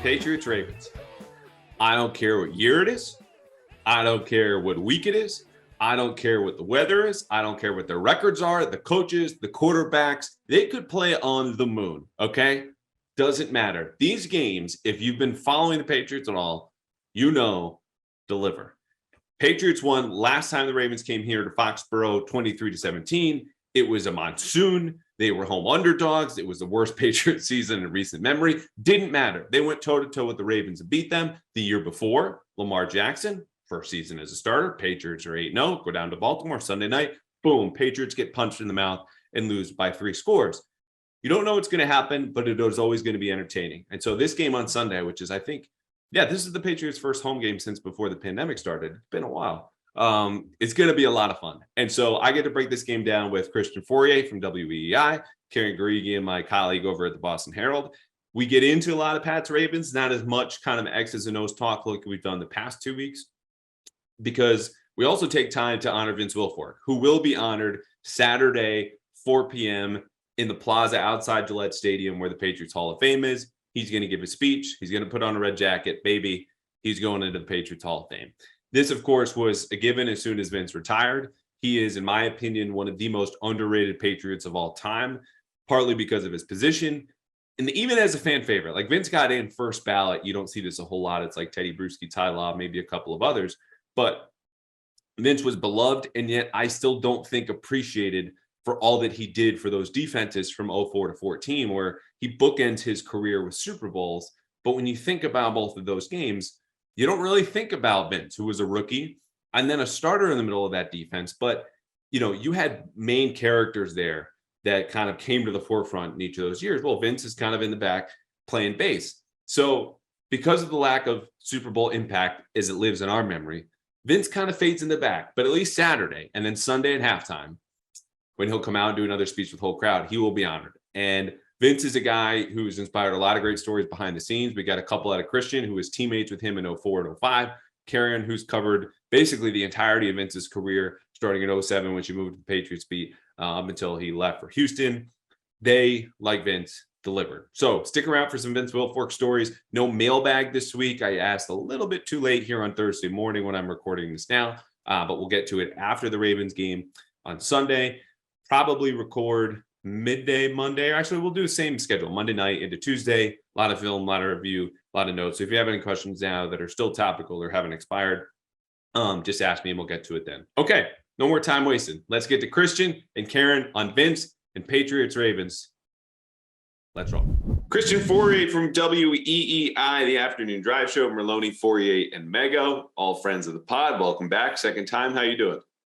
Patriots Ravens. I don't care what year it is. I don't care what week it is. I don't care what the weather is. I don't care what their records are, the coaches, the quarterbacks. They could play on the moon, okay? Doesn't matter. These games, if you've been following the Patriots at all, you know, deliver. Patriots won last time the Ravens came here to Foxborough 23-17. It was a monsoon. They were home underdogs. It was the worst Patriots season in recent memory. Didn't matter. They went toe-to-toe with the Ravens and beat them. The year before, Lamar Jackson, first season as a starter. Patriots are 8-0, go down to Baltimore Sunday night. Boom, Patriots get punched in the mouth and lose by 3 scores. You don't know what's going to happen, but it is always going to be entertaining. And so this game on Sunday, which is, I think, this is the Patriots' first home game since before the pandemic started. It's been a while. It's going to be a lot of fun. And so I get to break this game down with Christian Fauria from WEEI, Guregian, my colleague over at the Boston Herald. We get into a lot of Pats Ravens, not as much kind of X's and O's talk like we've done the past 2 weeks, because we also take time to honor Vince Wilfork, who will be honored Saturday, 4 p.m. in the plaza outside Gillette Stadium where the Patriots Hall of Fame is. He's going to give a speech. He's going to put on a red jacket. Baby, he's going into the Patriots Hall of Fame. This, of course, was a given as soon as Vince retired. He is, in my opinion, one of the most underrated Patriots of all time, partly because of his position. And even as a fan favorite, like Vince got in first ballot. You don't see this a whole lot. It's like Teddy Bruschi, Ty Law, maybe a couple of others. But Vince was beloved, and yet I still don't think appreciated for all that he did for those defenses from 04 to 14, where he bookends his career with Super Bowls. But when you think about both of those games, you don't really think about Vince, who was a rookie and then a starter in the middle of that defense. But, you had main characters there that kind of came to the forefront in each of those years. Well, Vince is kind of in the back playing bass. So because of the lack of Super Bowl impact as it lives in our memory, Vince kind of fades in the back. But at least Saturday and then Sunday at halftime, when he'll come out and do another speech with the whole crowd, he will be honored. And Vince is a guy who's inspired a lot of great stories behind the scenes. We got a couple out of Christian, who was teammates with him in 04 and 05. Karen, who's covered basically the entirety of Vince's career, starting in 07 when she moved to the Patriots beat up until he left for Houston. They, like Vince, delivered. So stick around for some Vince Wilfork stories. No mailbag this week. I asked a little bit too late here on Thursday morning when I'm recording this now, but we'll get to it after the Ravens game on Sunday. Probably record midday Monday. Actually, we'll do the same schedule, Monday night into Tuesday. A lot of film, a lot of review, a lot of notes. So if you have any questions now that are still topical or haven't expired, just ask me and we'll get to it then. Okay, no more time wasted. Let's get to Christian and Karen on Vince and Patriots Ravens. Let's roll. Christian Fauria from WEEI, the Afternoon Drive Show. Merloni, Fauria, and Mego, all friends of the pod. Welcome back. Second time. How you doing?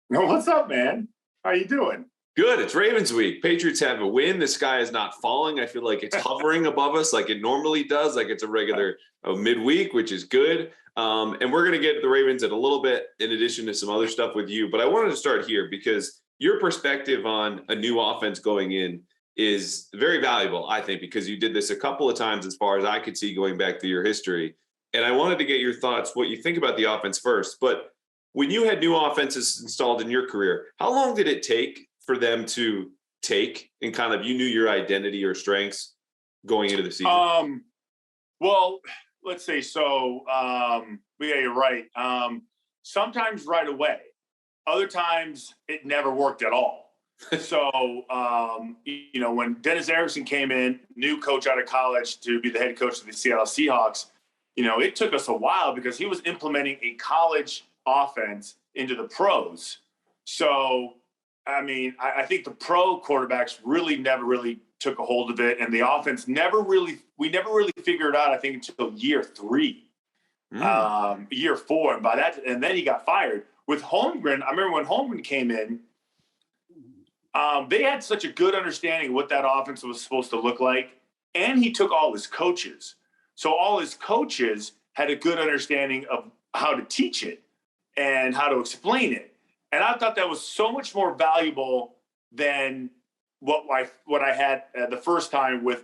No, what's up, man? How you doing? Good. It's Ravens week. Patriots have a win. The sky is not falling. I feel like it's hovering above us like it normally does, like it's a regular midweek, which is good. And we're going to get to the Ravens in a little bit, in addition to some other stuff with you. But I wanted to start here because your perspective on a new offense going in is very valuable, I think, because you did this a couple of times as far as I could see going back through your history. And I wanted to get your thoughts, what you think about the offense first. But when you had new offenses installed in your career, how long did it take for them to take and kind of, you knew your identity or strengths going into the season? Well, let's say so. Yeah, you're right. Sometimes right away. Other times it never worked at all. So, when Dennis Erickson came in, new coach out of college to be the head coach of the Seattle Seahawks, it took us a while because he was implementing a college offense into the pros. So, I think the pro quarterbacks never really took a hold of it, and the offense we never really figured it out, I think, until year 3, year 4. And then he got fired. With Holmgren, I remember when Holmgren came in, they had such a good understanding of what that offense was supposed to look like, and he took all his coaches. So all his coaches had a good understanding of how to teach it and how to explain it. And I thought that was so much more valuable than what I had the first time with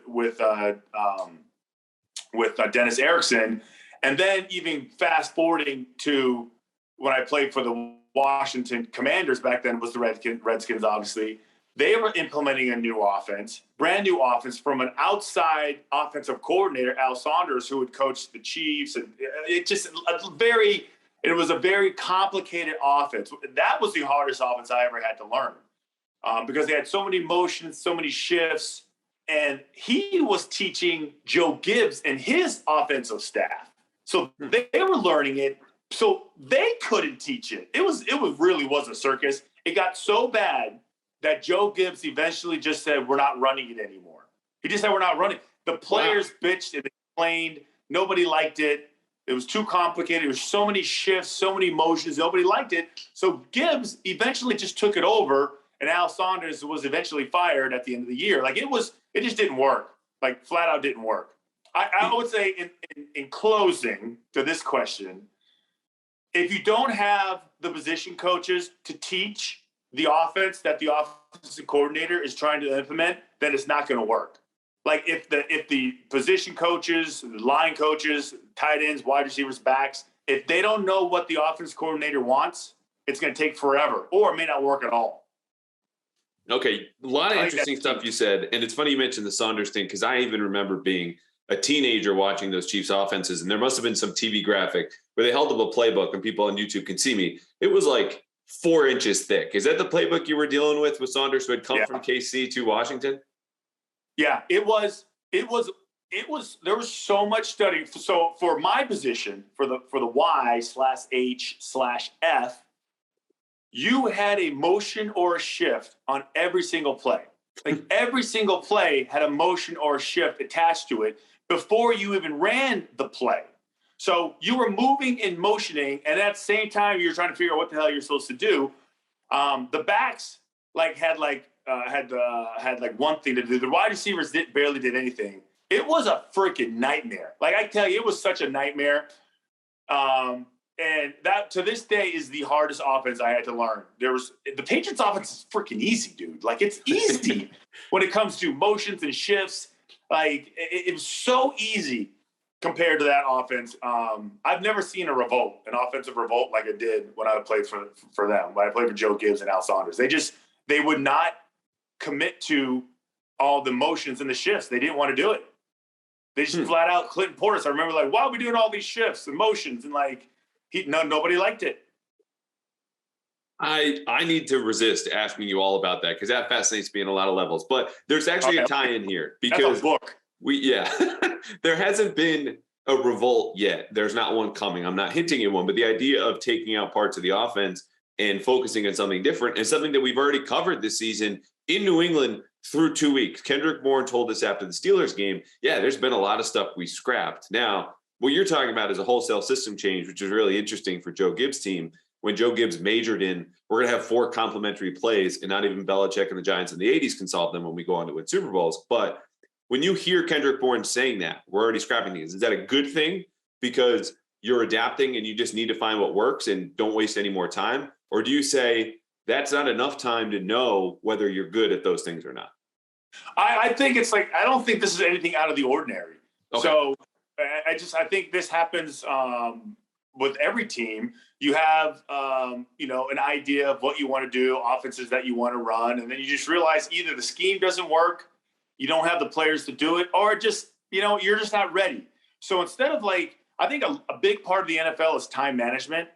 Dennis Erickson. And then even fast forwarding to when I played for the Washington Commanders back then, was the Redskins, obviously. They were implementing a new offense, brand new offense from an outside offensive coordinator, Al Saunders, who had coached the Chiefs. And it was a very complicated offense. That was the hardest offense I ever had to learn because they had so many motions, so many shifts. And he was teaching Joe Gibbs and his offensive staff. So they were learning it. So they couldn't teach it. It really was a circus. It got so bad that Joe Gibbs eventually just said, we're not running it anymore. He just said, we're not running. The players bitched and complained. Nobody liked it. It was too complicated. There was so many shifts, so many motions. Nobody liked it. So Gibbs eventually just took it over, and Al Saunders was eventually fired at the end of the year. Like, it just didn't work. Like, flat out didn't work. I would say in closing to this question, if you don't have the position coaches to teach the offense that the offensive coordinator is trying to implement, then it's not going to work. Like if the position coaches, the line coaches, tight ends, wide receivers, backs, if they don't know what the offense coordinator wants, it's going to take forever, or it may not work at all. Okay, a lot of interesting stuff you said, and it's funny you mentioned the Saunders thing because I even remember being a teenager watching those Chiefs offenses, and there must have been some TV graphic where they held up a playbook, and people on YouTube can see me. It was like 4 inches thick. Is that the playbook you were dealing with Saunders, who had come from KC to Washington? Yeah, it was. There was so much study. So for my position, for the Y/H/F, you had a motion or a shift on every single play. Like every single play had a motion or a shift attached to it before you even ran the play. So you were moving and motioning, and at the same time, you're trying to figure out what the hell you're supposed to do. The backs had one thing to do. The wide receivers barely did anything. It was a freaking nightmare. Like I tell you, it was such a nightmare. And that to this day is the hardest offense I had to learn. The Patriots offense is freaking easy, dude. Like it's easy when it comes to motions and shifts. Like it was so easy compared to that offense. I've never seen an offensive revolt like it did when I played for them. When I played for Joe Gibbs and Al Saunders, they would not commit to all the motions and the shifts. They didn't want to do it. They just flat out Clinton Portis. I remember like, why are we doing all these shifts and motions? And like, nobody liked it. I need to resist asking you all about that because that fascinates me in a lot of levels. But there's actually a tie-in here because that's a book. There hasn't been a revolt yet. There's not one coming. I'm not hinting at one, but the idea of taking out parts of the offense and focusing on something different is something that we've already covered this season in New England through 2 weeks. Kendrick Bourne told us after the Steelers game, there's been a lot of stuff we scrapped. Now, what you're talking about is a wholesale system change, which is really interesting for Joe Gibbs' team. When Joe Gibbs majored in, we're going to have 4 complementary plays, and not even Belichick and the Giants in the 80s can solve them when we go on to win Super Bowls. But when you hear Kendrick Bourne saying that, we're already scrapping these, is that a good thing because you're adapting and you just need to find what works and don't waste any more time? Or do you say that's not enough time to know whether you're good at those things or not? I think it's like, I don't think this is anything out of the ordinary. Okay. So I think this happens with every team. You have, an idea of what you want to do, offenses that you want to run, and then you just realize either the scheme doesn't work, you don't have the players to do it, or just, you're just not ready. So instead of I think a big part of the NFL is time management,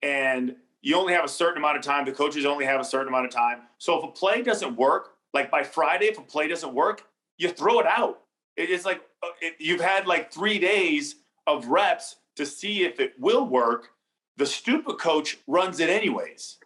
and you only have a certain amount of time. The coaches only have a certain amount of time. So if a play doesn't work, like by Friday, if a play doesn't work, you throw it out. It's like you've had 3 days of reps to see if it will work. The stupid coach runs it anyways.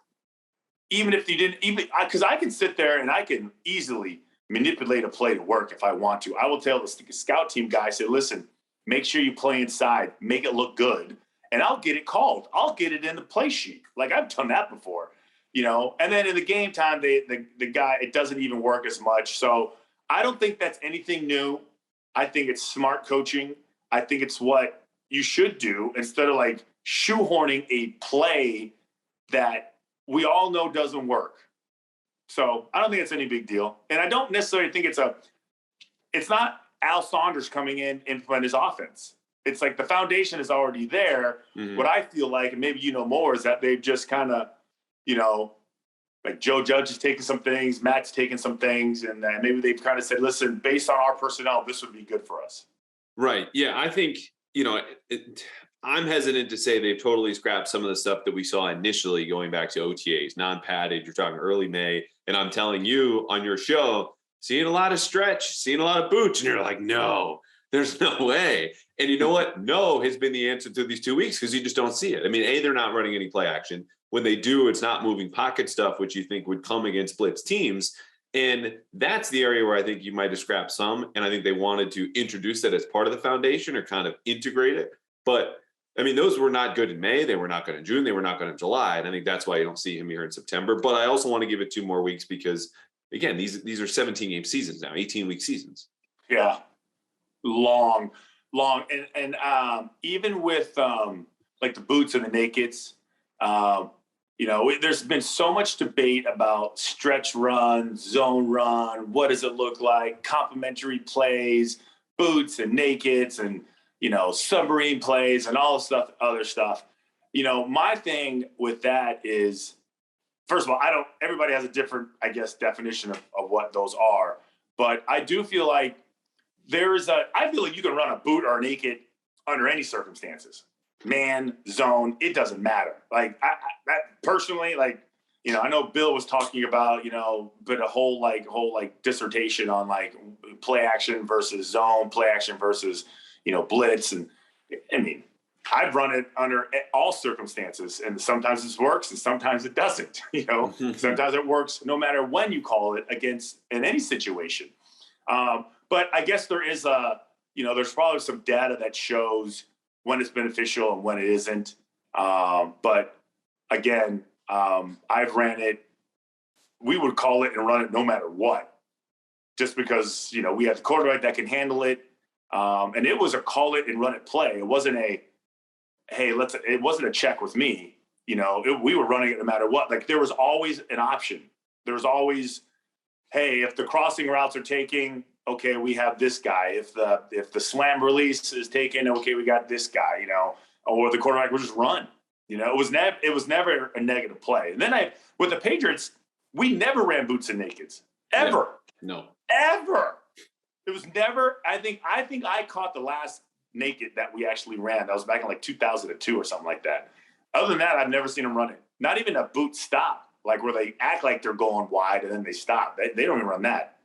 Even if you didn't, because I can sit there and I can easily manipulate a play to work if I want to. I will tell the scout team guy, say, listen, make sure you play inside, make it look good, and I'll get it called. I'll get it in the play sheet. Like I've done that before, and then in the game time, the guy, it doesn't even work as much. So I don't think that's anything new. I think it's smart coaching. I think it's what you should do instead of shoehorning a play that we all know doesn't work. So I don't think it's any big deal. And I don't necessarily think it's not Al Saunders coming in implement his offense. It's like the foundation is already there. Mm-hmm. What I feel like, and maybe more, is that they've just kind of, like Joe Judge is taking some things, Matt's taking some things, and maybe they've kind of said, listen, based on our personnel, this would be good for us. Right. Yeah. I think, I'm hesitant to say they've totally scrapped some of the stuff that we saw initially going back to OTAs, non-padded. You're talking early May. And I'm telling you on your show, seeing a lot of stretch, seeing a lot of boots. And you're like, no, there's no way. And you know what? No has been the answer to these 2 weeks because you just don't see it. I mean, they're not running any play action. When they do, it's not moving pocket stuff, which you think would come against blitz teams. And that's the area where I think you might have scrapped some. And I think they wanted to introduce that as part of the foundation or kind of integrate it. But I mean, those were not good in May. They were not good in June. They were not good in July. And I think that's why you don't see him here in September. But I also want to give it 2 more weeks because, again, these are 17-game seasons now, 18-week seasons. Yeah, long. And even with like the boots and the nakeds, there's been so much debate about stretch run, zone run, what does it look like, complementary plays, boots and nakeds and, submarine plays and all the other stuff. My thing with that is, first of all, everybody has a different, I guess, definition of what those are. But I do feel like I feel like you can run a boot or a naked under any circumstances. Man, zone, it doesn't matter. Like that personally, like, I know Bill was talking about, but a whole dissertation on like play action versus zone, play action versus, blitz. And I mean, I've run it under all circumstances, and sometimes it works and sometimes it doesn't, sometimes it works no matter when you call it in any situation. But I guess there is there's probably some data that shows when it's beneficial and when it isn't. But again, I've ran it. We would call it and run it no matter what, just because, we have the quarterback that can handle it. And it was a call it and run it play. It wasn't it wasn't a check with me. We were running it no matter what. Like there was always an option. There was always, hey, if the crossing routes are taking, okay, we have this guy. If the slam release is taken, okay, we got this guy, or the quarterback will just run. It was never a negative play. And then with the Patriots, we never ran boots and nakeds. Ever. No. Ever. It was never, I think I caught the last naked that we actually ran. That was back in like 2002 or something like that. Other than that, I've never seen them run it. Not even a boot stop, like where they act like they're going wide and then they stop. They don't even run that.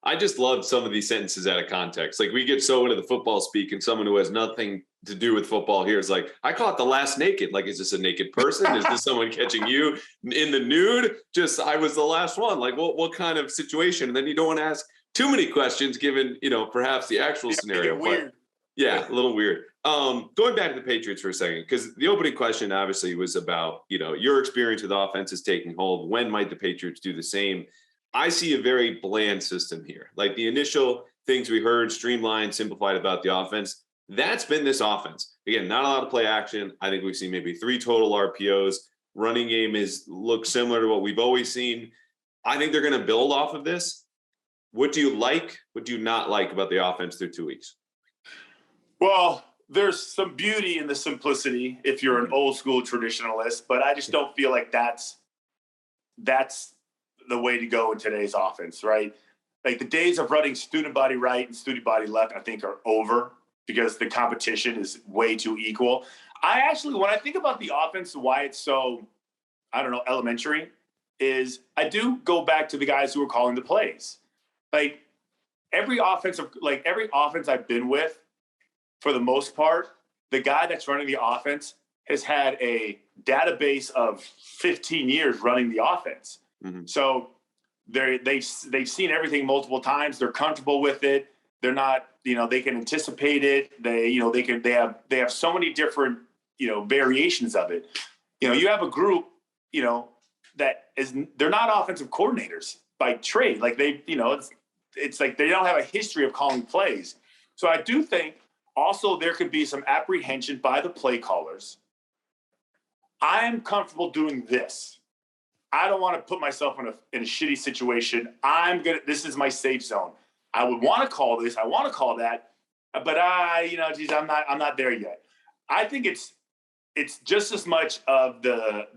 I just love some of these sentences out of context. Like we get so into the football speak and someone who has nothing to do with football here is like, I caught the last naked. Like, is this a naked person? Is this someone catching you in the nude? Just, I was the last one. Like, what kind of situation? And then you don't want to ask too many questions given, perhaps the actual scenario. Weird. Yeah, a little weird. Going back to the Patriots for a second, because the opening question obviously was about, your experience with offenses taking hold. When might the Patriots do the same? I see a very bland system here. Like the initial things we heard, streamlined, simplified about the offense, that's been this offense. Again, not a lot of play action. I think we've seen maybe 3 total RPOs. Running game looks similar to what we've always seen. I think they're going to build off of this. What do you like? What do you not like about the offense through 2 weeks? Well, there's some beauty in the simplicity if you're an old school traditionalist, but I just don't feel like that's the way to go in today's offense, right? Like the days of running student body right and student body left, I think are over because the competition is way too equal. When I think about the offense, why it's so, elementary, is I do go back to the guys who are calling the plays. Like every offense I've been with, for the most part, the guy that's running the offense has had a database of 15 years running the offense. Mm-hmm. So they've seen everything multiple times. They're comfortable with it. They're not, they can anticipate it. They have so many different, variations of it. You have a group, they're not offensive coordinators by trade. Like it's like they don't have a history of calling plays. So I do think also there could be some apprehension by the play callers. I am comfortable doing this. I don't want to put myself in a shitty situation. This is my safe zone. I would want to call this. I want to call that, but I'm not there yet. I think it's just as much of the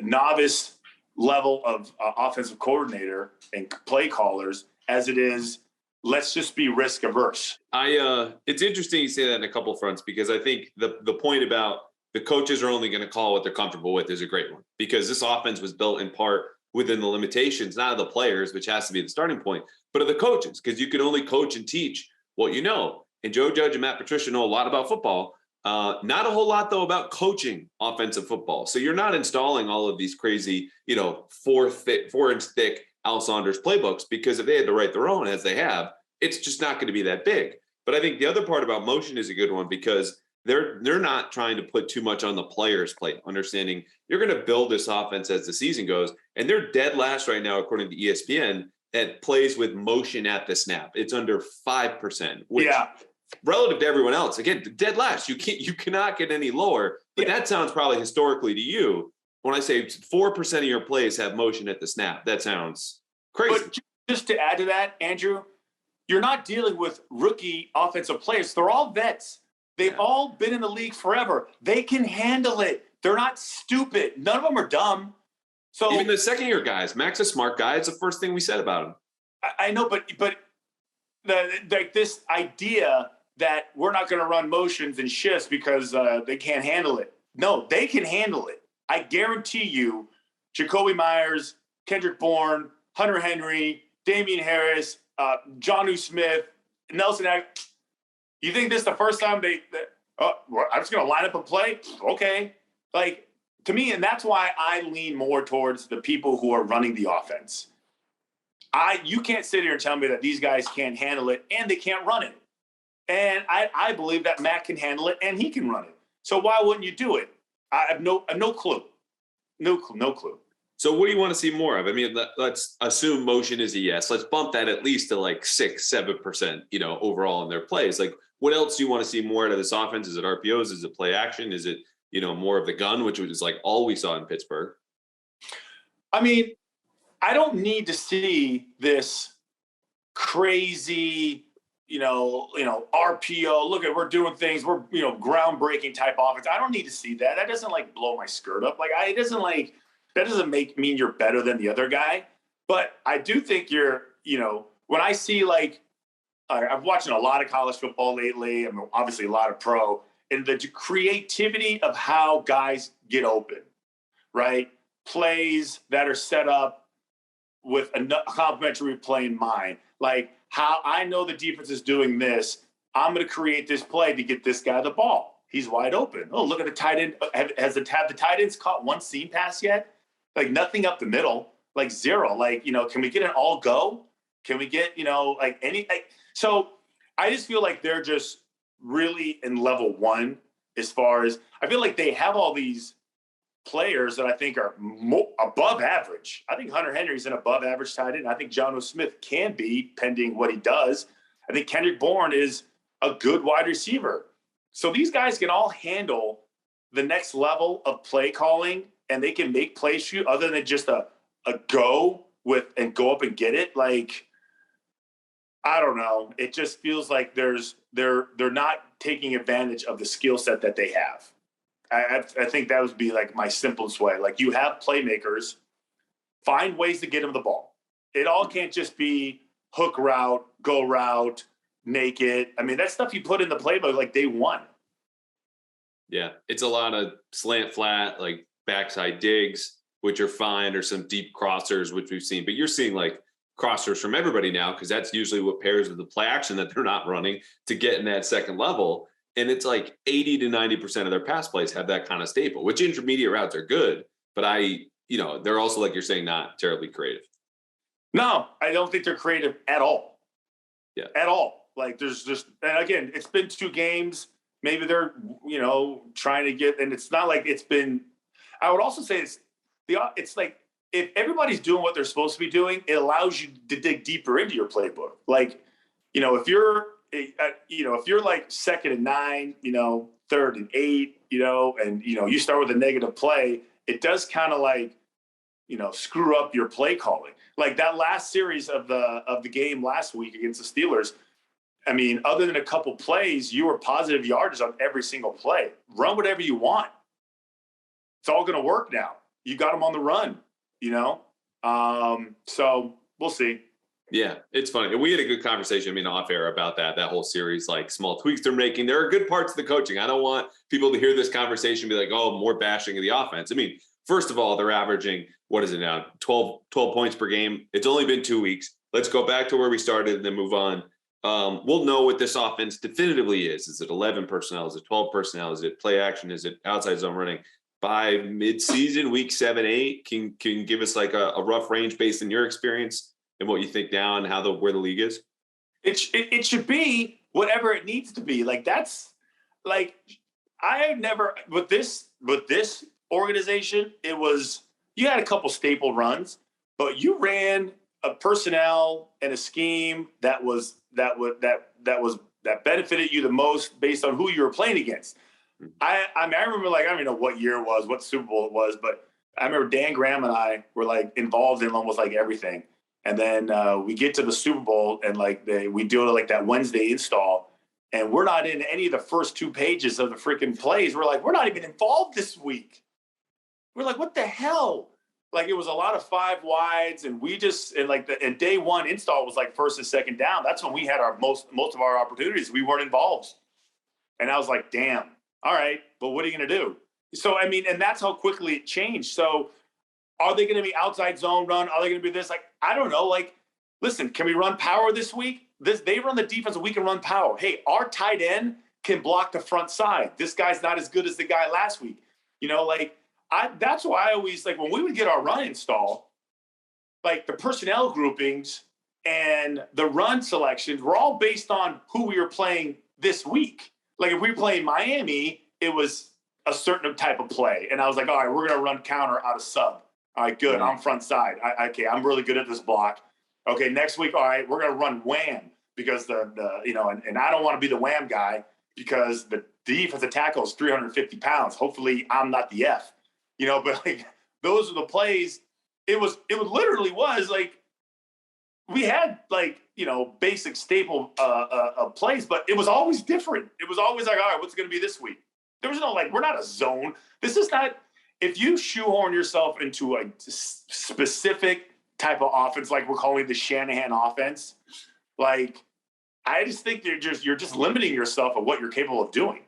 novice level of offensive coordinator and play callers as it is, let's just be risk averse. It's interesting you say that in a couple fronts, because I think the point about the coaches are only going to call what they're comfortable with is a great one, because this offense was built in part within the limitations, not of the players, which has to be the starting point, but of the coaches, because you can only coach and teach what you know. And Joe Judge and Matt Patricia know a lot about football. Not a whole lot, though, about coaching offensive football. So you're not installing all of these crazy, 4-inch thick Al Saunders playbooks, because if they had to write their own, as they have, it's just not going to be that big. But I think the other part about motion is a good one, because they're not trying to put too much on the players' plate, understanding you're going to build this offense as the season goes. And they're dead last right now, according to ESPN, at plays with motion at the snap. It's under 5%, which relative to everyone else, again, dead last. You cannot get any lower. But that sounds probably historically to you, when I say 4% of your plays have motion at the snap, that sounds crazy. But just to add to that, Andrew, you're not dealing with rookie offensive players. They're all vets. They've all been in the league forever. They can handle it. They're not stupid. None of them are dumb. So even the second-year guys, Mac's a smart guy. It's the first thing we said about him. I know, but this idea that we're not going to run motions and shifts because they can't handle it. No, they can handle it. I guarantee you, Jacoby Myers, Kendrick Bourne, Hunter Henry, Damian Harris, Jonnu Smith, Nelson. You think this is the first time I'm just going to line up and play? Okay. Like, to me, and that's why I lean more towards the people who are running the offense. You can't sit here and tell me that these guys can't handle it and they can't run it. And I believe that Matt can handle it and he can run it. So why wouldn't you do it? I have no clue. No clue. So what do you want to see more of? I mean, let's assume motion is a yes. Let's bump that at least to like 6-7%, overall in their plays. Like, what else do you want to see more out of this offense? Is it RPOs? Is it play action? Is it, more of the gun, which was like all we saw in Pittsburgh? I mean, I don't need to see this crazy, RPO. Look we're doing things. We're, groundbreaking type offense. I don't need to see that. That doesn't like blow my skirt up. Like that doesn't mean you're better than the other guy. But I do think you're, when I see I've watched a lot of college football lately. I mean, obviously a lot of pro, and the creativity of how guys get open, right? Plays that are set up with a complementary play in mind. Like, how I know the defense is doing this, I'm going to create this play to get this guy the ball. He's wide open. Oh, look at the tight end. Have the tight ends caught one seam pass yet? Like, nothing up the middle, like zero. Like, can we get an all go? Can we get, so I just feel like they're just really in level one as far as I feel like they have all these players that I think are above average. I think Hunter Henry's an above average tight end. I think Jonnu Smith can be, pending what he does. I think Kendrick Bourne is a good wide receiver. So these guys can all handle the next level of play calling, and they can make plays shoot other than just a go with and go up and get it. Like, I don't know. It just feels like they're not taking advantage of the skill set that they have. I think that would be like my simplest way. Like, you have playmakers, find ways to get them the ball. It all can't just be hook route, go route, naked. I mean, that's stuff you put in the playbook like day one. Yeah, it's a lot of slant flat, like backside digs, which are fine, or some deep crossers, which we've seen. But you're seeing like crossers from everybody now, because that's usually what pairs with the play action that they're not running to get in that second level. And it's like 80 to 90% of their pass plays have that kind of staple, which intermediate routes are good. But they're also, like you're saying, not terribly creative. No, I don't think they're creative at all. Yeah. At all. Like, there's just, and again, it's been 2 games. Maybe they're, trying to get, and it's not like it's been, I would also say it's like, if everybody's doing what they're supposed to be doing, it allows you to dig deeper into your playbook. Like, if you're like 2nd and 9, 3rd and 8, and, you start with a negative play, it does kind of like, screw up your play calling. Like that last series of the game last week against the Steelers. I mean, other than a couple plays, you were positive yardage on every single play. Run whatever you want. It's all going to work now. You got them on the run. you know? So we'll see. Yeah, it's funny. We had a good conversation, I mean, off air about that whole series, like small tweaks they're making. There are good parts of the coaching. I don't want people to hear this conversation and be like, oh, more bashing of the offense. I mean, first of all, they're averaging, what is it now, 12 points per game. It's only been 2 weeks. Let's go back to where we started and then move on. We'll know what this offense definitively is. Is it 11 personnel? Is it 12 personnel? Is it play action? Is it outside zone running? By mid-season, week 7, 8, can give us like a rough range based on your experience and what you think now and where the league is? It should be whatever it needs to be. Like that's like I have never with this organization. It was you had a couple staple runs, but you ran a personnel and a scheme that benefited you the most based on who you were playing against. I remember like I don't even know what year it was, what Super Bowl it was, but I remember Dan Graham and I were like involved in almost like everything. And then we get to the Super Bowl and like we do like that Wednesday install and we're not in any of the first 2 pages of the freaking plays. We're like, we're not even involved this week. We're like, what the hell? Like it was a lot of 5 wides and we just, and day 1 install was like first and second down. That's when we had our most of our opportunities. We weren't involved. And I was like, damn, all right, but what are you going to do? So, I mean, and that's how quickly it changed. So are they going to be outside zone run? Are they going to be this? Like, I don't know. Like, listen, can we run power this week? They run the defense and we can run power. Hey, our tight end can block the front side. This guy's not as good as the guy last week. You know, like that's why I always like when we would get our run install, like the personnel groupings and the run selections were all based on who we were playing this week. Like if we were playing Miami, it was a certain type of play. And I was like, all right, we're going to run counter out of sub. All right, good. I'm front side. Okay, I'm really good at this block. Okay, next week, all right, we're going to run wham because and I don't want to be the wham guy because the defensive tackle is 350 pounds. Hopefully I'm not the F, but like those are the plays. It literally was like we had like, basic staple plays, but it was always different. It was always like, all right, what's it going to be this week? There was no like, we're not a zone. This is not. If you shoehorn yourself into a specific type of offense, like we're calling the Shanahan offense, like I just think you're just limiting yourself of what you're capable of doing.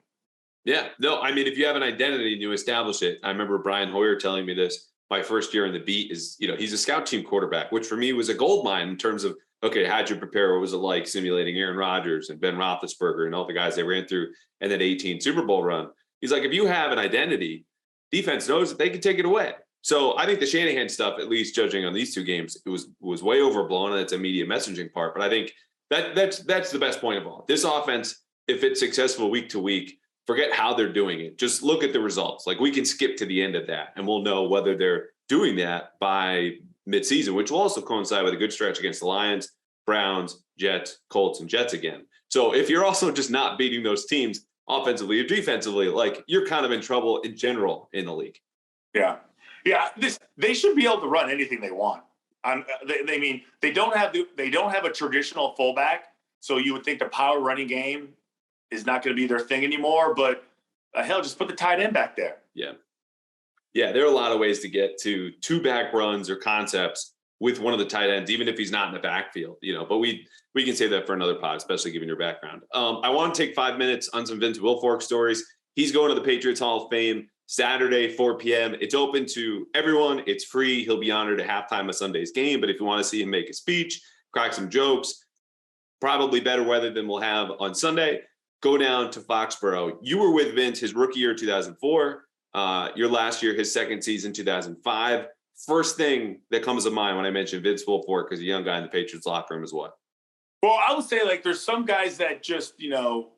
Yeah, no, I mean, if you have an identity and you establish it, I remember Brian Hoyer telling me this my first year in the beat is, he's a scout team quarterback, which for me was a gold mine in terms of, okay, how'd you prepare? What was it like simulating Aaron Rodgers and Ben Roethlisberger and all the guys they ran through and that 18 Super Bowl run? He's like, if you have an identity, defense knows that they can take it away. So I think the Shanahan stuff, at least judging on these 2 games, it was way overblown, and it's a media messaging part. But I think that's the best point of all. This offense, if it's successful week to week, forget how they're doing it. Just look at the results. Like we can skip to the end of that, and we'll know whether they're doing that by midseason, which will also coincide with a good stretch against the Lions, Browns, Jets, Colts, and Jets again. So if you're also just not beating those teams offensively or defensively, like you're kind of in trouble in general in the league. Yeah. They should be able to run anything they want. They don't have a traditional fullback, so you would think the power running game is not going to be their thing anymore. But hell, just put the tight end back there. Yeah, there are a lot of ways to get to 2 back runs or concepts with one of the tight ends, even if he's not in the backfield. But we can save that for another pod, especially given your background. I want to take 5 minutes on some Vince Wilfork stories. He's going to the Patriots Hall of Fame Saturday, 4 p.m. It's open to everyone. It's free. He'll be honored at halftime of Sunday's game. But if you want to see him make a speech, crack some jokes, probably better weather than we'll have on Sunday, go down to Foxborough. You were with Vince his rookie year, 2004. Your last year, his second season, 2005. First thing that comes to mind when I mention Vince Wilfork as a young guy in the Patriots locker room is what? Well, I would say like there's some guys that just, well,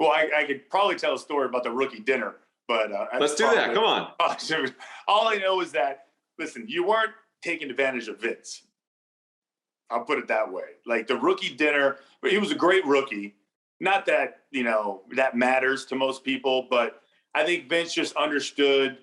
I could probably tell a story about the rookie dinner, but let's do that. Come on. All I know is that, listen, you weren't taking advantage of Vince. I'll put it that way. Like the rookie dinner, he was a great rookie. Not that, that matters to most people, but I think Vince just understood,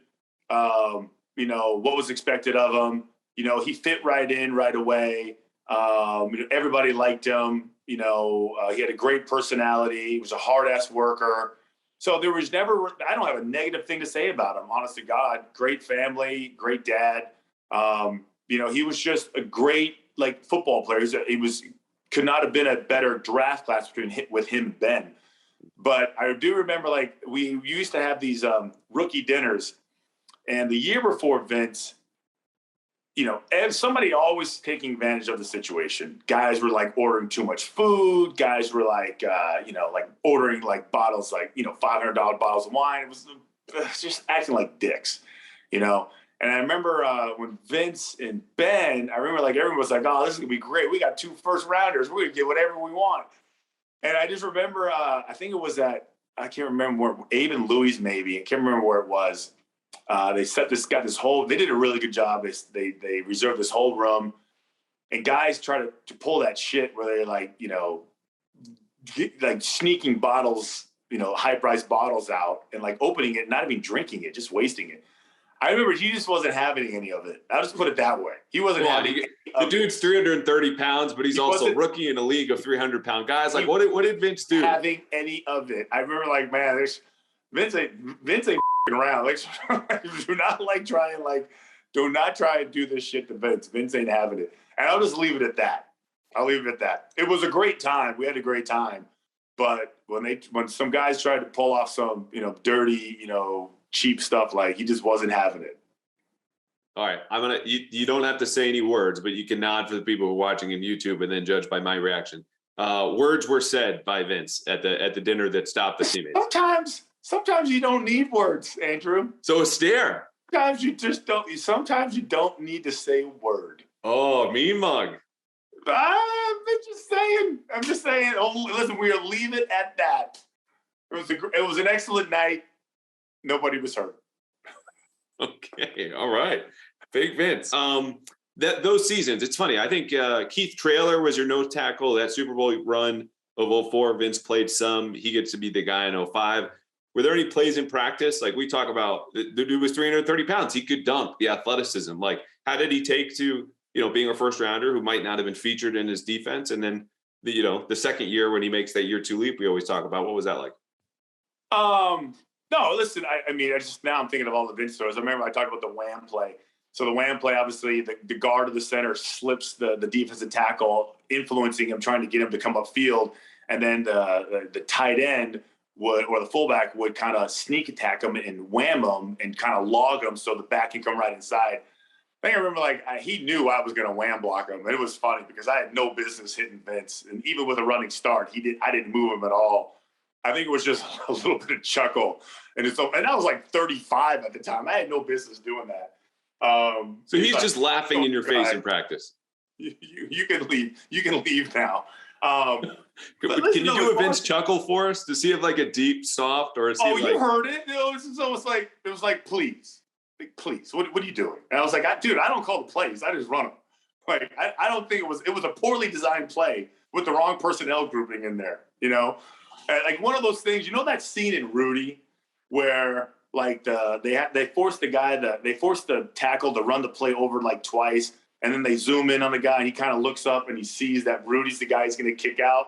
what was expected of him. He fit right in right away. Everybody liked him. He had a great personality. He was a hard-ass worker. So there was never, I don't have a negative thing to say about him, honest to God. Great family, great dad. He was just a great football player. Could not have been a better draft class with him and Ben. But I do remember we used to have these rookie dinners, and the year before Vince, and somebody always taking advantage of the situation. Guys were ordering too much food. Guys were ordering bottles, $500 bottles of wine. It was just acting like dicks, And I remember when Vince and Ben, I remember everyone was like, "Oh, this is gonna be great. We got 2 first rounders. We're gonna get whatever we want." And I just remember, I think it was I can't remember where, Abe and Louis maybe. I can't remember where it was. They did a really good job. They reserved this whole room, and guys try to pull that shit where they're sneaking bottles, high-priced bottles out and opening it, not even drinking it, just wasting it. I remember he just wasn't having any of it. I'll just put it that way. He wasn't having it. The dude's 330 pounds, but he's also rookie in a league of 300-pound guys. What did Vince do? Having any of it. I remember man, Vince ain't around. Do not try and do this shit to Vince. Vince ain't having it. And I'll just leave it at that. It was a great time. We had a great time. But when some guys tried to pull off some, dirty, cheap stuff, he just wasn't having it. All right. you don't have to say any words, but you can nod for the people who are watching in YouTube and then judge by my reaction. Words were said by Vince at the dinner that stopped the teammates. Sometimes you don't need words, Andrew. So a stare. Sometimes you just don't. Sometimes you don't need to say a word. Oh, mean mug. I'm just saying. Oh, listen, we'll leave it at that. It was an excellent night. Nobody was hurt. Okay, all right. Big Vince. Those seasons, it's funny. I think Keith Traylor was your nose tackle. That Super Bowl run of 2004. Vince played some. He gets to be the guy in 2005. Were there any plays in practice? We talk about, the dude was 330 pounds. He could dunk, the athleticism. How did he take to, being a first rounder who might not have been featured in his defense? And then, the second year when he makes that year 2 leap, we always talk about, what was that like? No, listen, now I'm thinking of all the Vince stories. I remember I talked about the wham play. So the wham play, obviously, the guard of the center slips the defensive tackle, influencing him, trying to get him to come upfield. And then the tight end or the fullback would kind of sneak attack him and wham him and kind of log him so the back can come right inside. I think I remember he knew I was going to wham block him. And it was funny because I had no business hitting Vince. And even with a running start, I didn't move him at all. I think it was just a little bit of chuckle. And I was 35 at the time. I had no business doing that. So he's just laughing in your face in practice. You can leave. You can leave now. Can you do a Vince chuckle for us to see if a deep, soft, or is he you heard it? It was please, please, what are you doing? And I was dude, I don't call the plays. I just run them. I don't think it was a poorly designed play with the wrong personnel grouping in there. One of those things. That scene in Rudy where they forced the tackle to run the play over twice. And then they zoom in on the guy, and he kind of looks up, and he sees that Rudy's the guy he's going to kick out.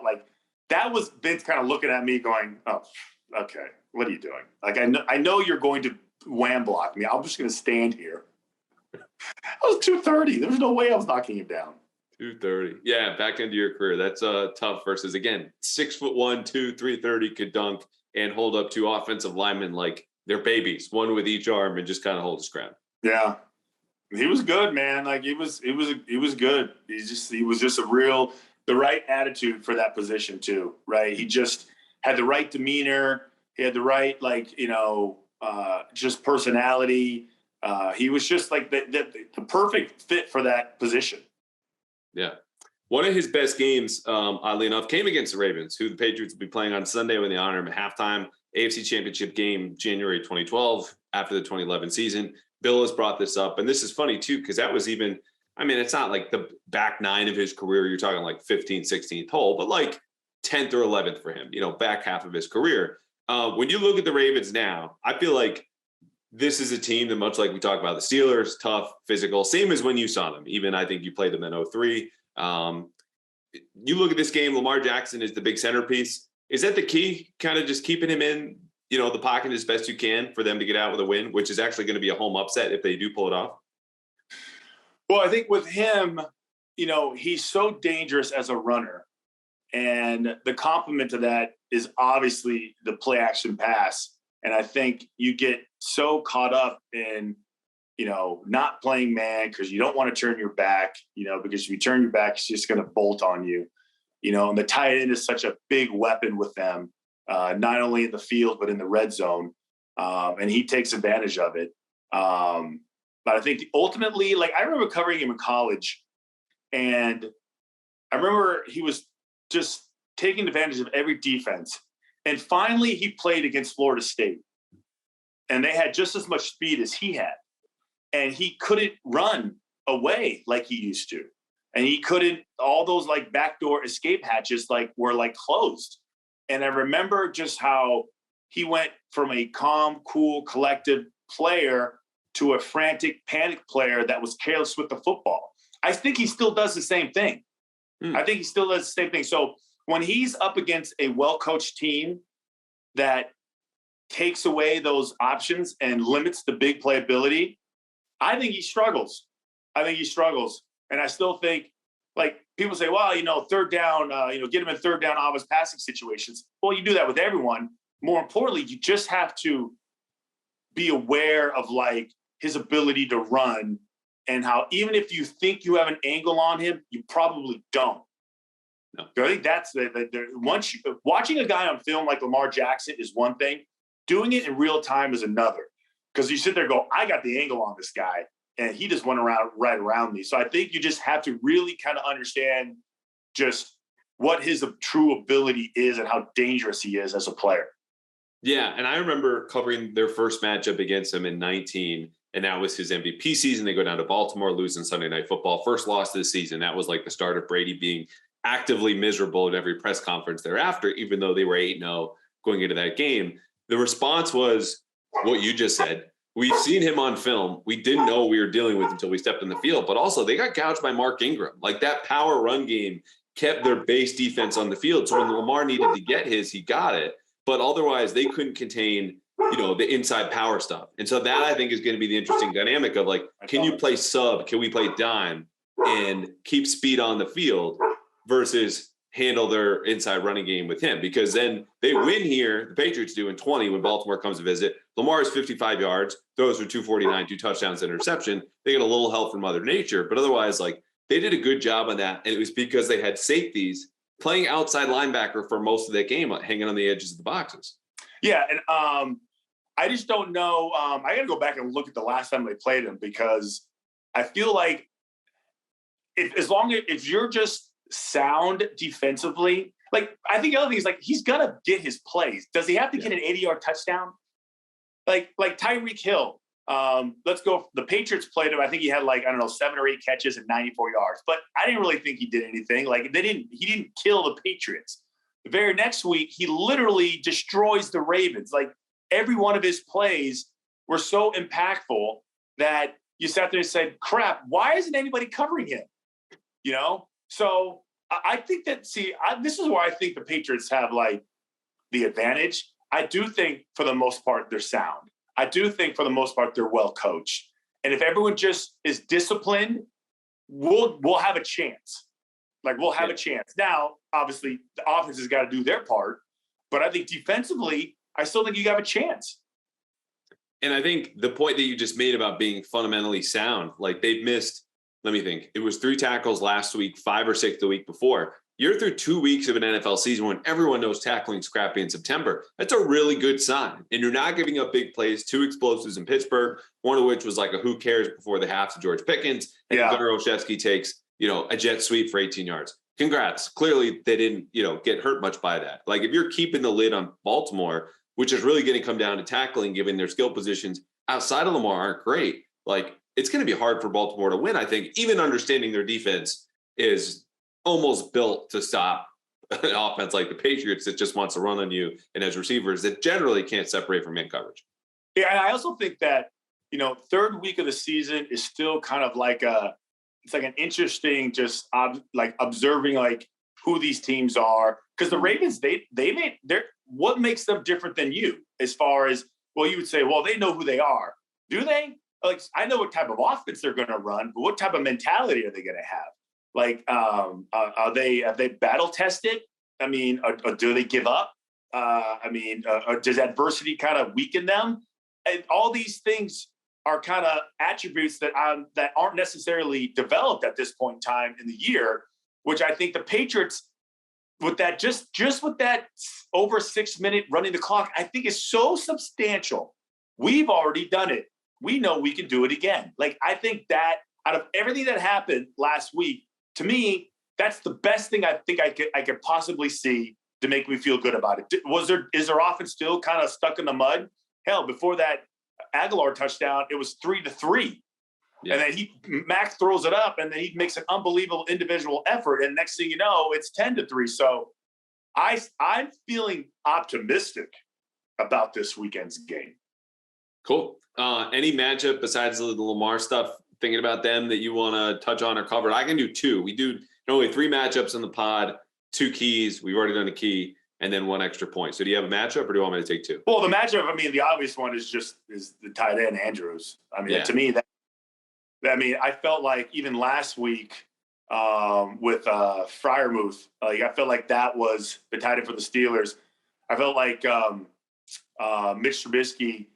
That was Vince kind of looking at me going, oh, okay, what are you doing? I know you're going to wham block me. I'm just going to stand here. I was 230. There was no way I was knocking him down. 230. Yeah, back into your career. That's tough versus, again, 6'1", 330, could dunk and hold up 2 offensive linemen like they're babies, one with each arm, and just kind of hold his ground. Yeah. He was good, man. He was good. He was just the right attitude for that position too, right? He just had the right demeanor. He had the right, just personality. He was just the perfect fit for that position. Yeah. One of his best games, oddly enough, came against the Ravens, who the Patriots will be playing on Sunday when they honor him at halftime. AFC Championship game, January 2012, after the 2011 season. Bill has brought this up, and this is funny too, because that was even, it's not the back 9 of his career. You're talking 15th, 16th hole, but 10th or 11th for him, back half of his career. When you look at the Ravens now, I feel like this is a team that, much like we talk about the Steelers, tough, physical, same as when you saw them. Even I think you played them in 2003. You look at this game, Lamar Jackson is the big centerpiece. Is that the key, kind of just keeping him in the pocket as best you can for them to get out with a win, which is actually going to be a home upset if they do pull it off? Well, I think with him, he's so dangerous as a runner. And the complement to that is obviously the play action pass. And I think you get so caught up in, not playing man because you don't want to turn your back, because if you turn your back, it's just going to bolt on you, and the tight end is such a big weapon with them, not only in the field, but in the red zone. And he takes advantage of it. But I think ultimately, I remember covering him in college, and I remember he was just taking advantage of every defense. And finally, he played against Florida State, and they had just as much speed as he had. And he couldn't run away like he used to. And he couldn't, all those backdoor escape hatches were closed. And I remember just how he went from a calm, cool, collective player to a frantic, panic player that was careless with the football. I think he still does the same thing. I think he still does the same thing. So when he's up against a well-coached team that takes away those options and limits the big playability, I think he struggles. And I still think, people say, well, third down, get him in third down obvious passing situations. Well, you do that with everyone. More importantly, you just have to be aware of his ability to run, and how even if you think you have an angle on him, you probably don't. No. I think that's watching a guy on film like Lamar Jackson is one thing. Doing it in real time is another. Because you sit there and go, I got the angle on this guy, and he just went right around me. So I think you just have to really kind of understand just what his true ability is and how dangerous he is as a player. Yeah, and I remember covering their first matchup against him in 19, and that was his MVP season. They go down to Baltimore, losing Sunday Night Football. First loss of the season. That was the start of Brady being actively miserable at every press conference thereafter, even though they were 8-0 going into that game. The response was what you just said. We've seen him on film. We didn't know what we were dealing with until we stepped on the field. But also, they got gouged by Mark Ingram. That power run game kept their base defense on the field. So when Lamar needed to get his, he got it. But otherwise, they couldn't contain, the inside power stuff. And so that, I think, is going to be the interesting dynamic of, can you play sub? Can we play dime and keep speed on the field versus handle their inside running game with him? Because then they win here, the Patriots do, in 20 when Baltimore comes to visit. Lamar is 55 yards, throws for 249, 2 touchdowns, interception. They get a little help from Mother Nature. But otherwise, they did a good job on that. And it was because they had safeties playing outside linebacker for most of that game, hanging on the edges of the boxes. Yeah, and I just don't know. I got to go back and look at the last time they played him, because I feel like if you're just sound defensively, I think the other thing is he's gonna get his plays. Does he have to get an 80-yard touchdown? Like Tyreek Hill. Let's go. The Patriots played him. I think he had 7 or 8 catches and 94 yards. But I didn't really think he did anything. He didn't kill the Patriots. The very next week, he literally destroys the Ravens. Every one of his plays were so impactful that you sat there and said, "Crap, why isn't anybody covering him?" So I think that this is where I think the Patriots have the advantage. I do think for the most part they're sound. I do think for the most part they're well coached. And if everyone just is disciplined, we'll have a chance. We'll have a chance. Now, obviously, the offense has got to do their part, but I think defensively, I still think you have a chance. And I think the point that you just made about being fundamentally sound, they've missed, let me think, it was 3 tackles last week, 5 or 6 the week before. You're through 2 weeks of an NFL season when everyone knows tackling scrappy in September. That's a really good sign. And you're not giving up big plays, 2 explosives in Pittsburgh, one of which was a who cares before the half to George Pickens. And Gunnar Olszewski takes, a jet sweep for 18 yards. Congrats. Clearly, they didn't, get hurt much by that. If you're keeping the lid on Baltimore, which is really going to come down to tackling, given their skill positions outside of Lamar aren't great, it's going to be hard for Baltimore to win, I think, even understanding their defense is almost built to stop an offense like the Patriots that just wants to run on you and has receivers that generally can't separate from man coverage. Yeah, and I also think that, third week of the season is still kind of it's an interesting just observing who these teams are, Because the Ravens, what makes them different than you as far as, well, you would say, well, they know who they are. Do they? Like, I know what type of offense they're going to run, but what type of mentality are they going to have? Like, have they battle tested? I mean, or do they give up? Or does adversity kind of weaken them? And all these things are kind of attributes that aren't necessarily developed at this point in time in the year, which I think the Patriots, with that, just with that over 6 minute running the clock, I think is so substantial. We've already done it. We know we can do it again. Like, I think that out of everything that happened last week, to me, that's the best thing I think I could possibly see to make me feel good about it. Is their offense still kind of stuck in the mud? Hell, before that Aguilar touchdown, it was 3-3. Yeah. And then Max throws it up, and then he makes an unbelievable individual effort. And next thing you know, it's 10-3. So I'm feeling optimistic about this weekend's game. Cool. Any matchup besides the Lamar stuff, thinking about them, that you want to touch on or cover? I can do two. We do only 3 matchups in the pod, 2 keys. We've already done a key, and then 1 extra point. So do you have a matchup, or do you want me to take 2? Well, the matchup, I mean, the obvious one is the tight end Andrews. I mean, to me, I felt like even last week with Freiermuth, I felt like that was the tight end for the Steelers. I felt like Mitch Trubisky,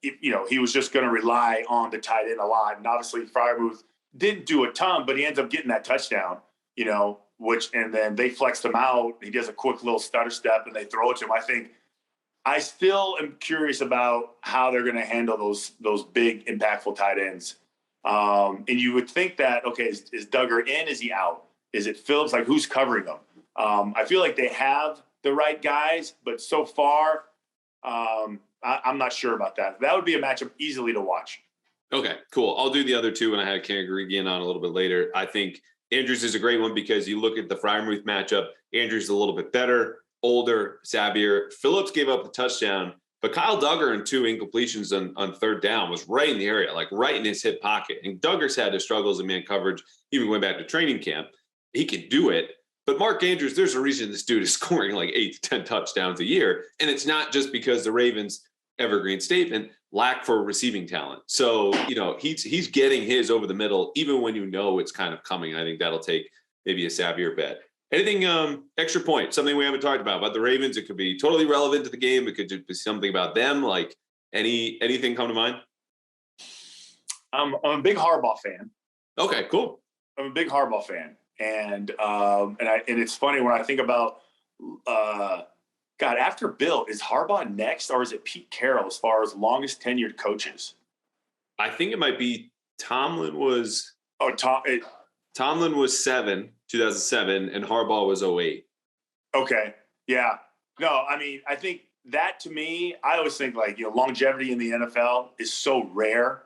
he was just going to rely on the tight end a lot. And obviously Freiermuth didn't do a ton, but he ends up getting that touchdown, and then they flexed him out. He does a quick little stutter step and they throw it to him. I still am curious about how they're going to handle those big impactful tight ends. And you would think that, okay, is Duggar in? Is he out? Is it Phillips? Like, who's covering them? I feel like they have the right guys, but so far, I'm not sure about that. That would be a matchup easily to watch. Okay, cool. I'll do the other 2 when I have Guregian on a little bit later. I think Andrews is a great one because you look at the Freiermuth matchup. Andrews is a little bit better, older, savvier. Phillips gave up the touchdown, but Kyle Duggar in 2 incompletions on 3rd down was right in the area, like right in his hip pocket. And Duggar's had his struggles in man coverage, even going back to training camp. He can do it. But Mark Andrews, there's a reason this dude is scoring like 8 to 10 touchdowns a year. And it's not just because the Ravens' evergreen statement lack for receiving talent. So, he's getting his over the middle, even when it's kind of coming. I think that'll take maybe a savvier bet. Anything extra point, something we haven't talked about the Ravens? It could be totally relevant to the game. It could just be something about them. Like anything come to mind? I'm a big Harbaugh fan. Okay, cool. I'm a big Harbaugh fan. And it's funny when I think about after Bill, is Harbaugh next, or is it Pete Carroll as far as longest tenured coaches? I think it might be Tomlin was. Tomlin was 2007, and Harbaugh was 2008. Okay, yeah. No, I mean, I think that, to me, I always think longevity in the NFL is so rare,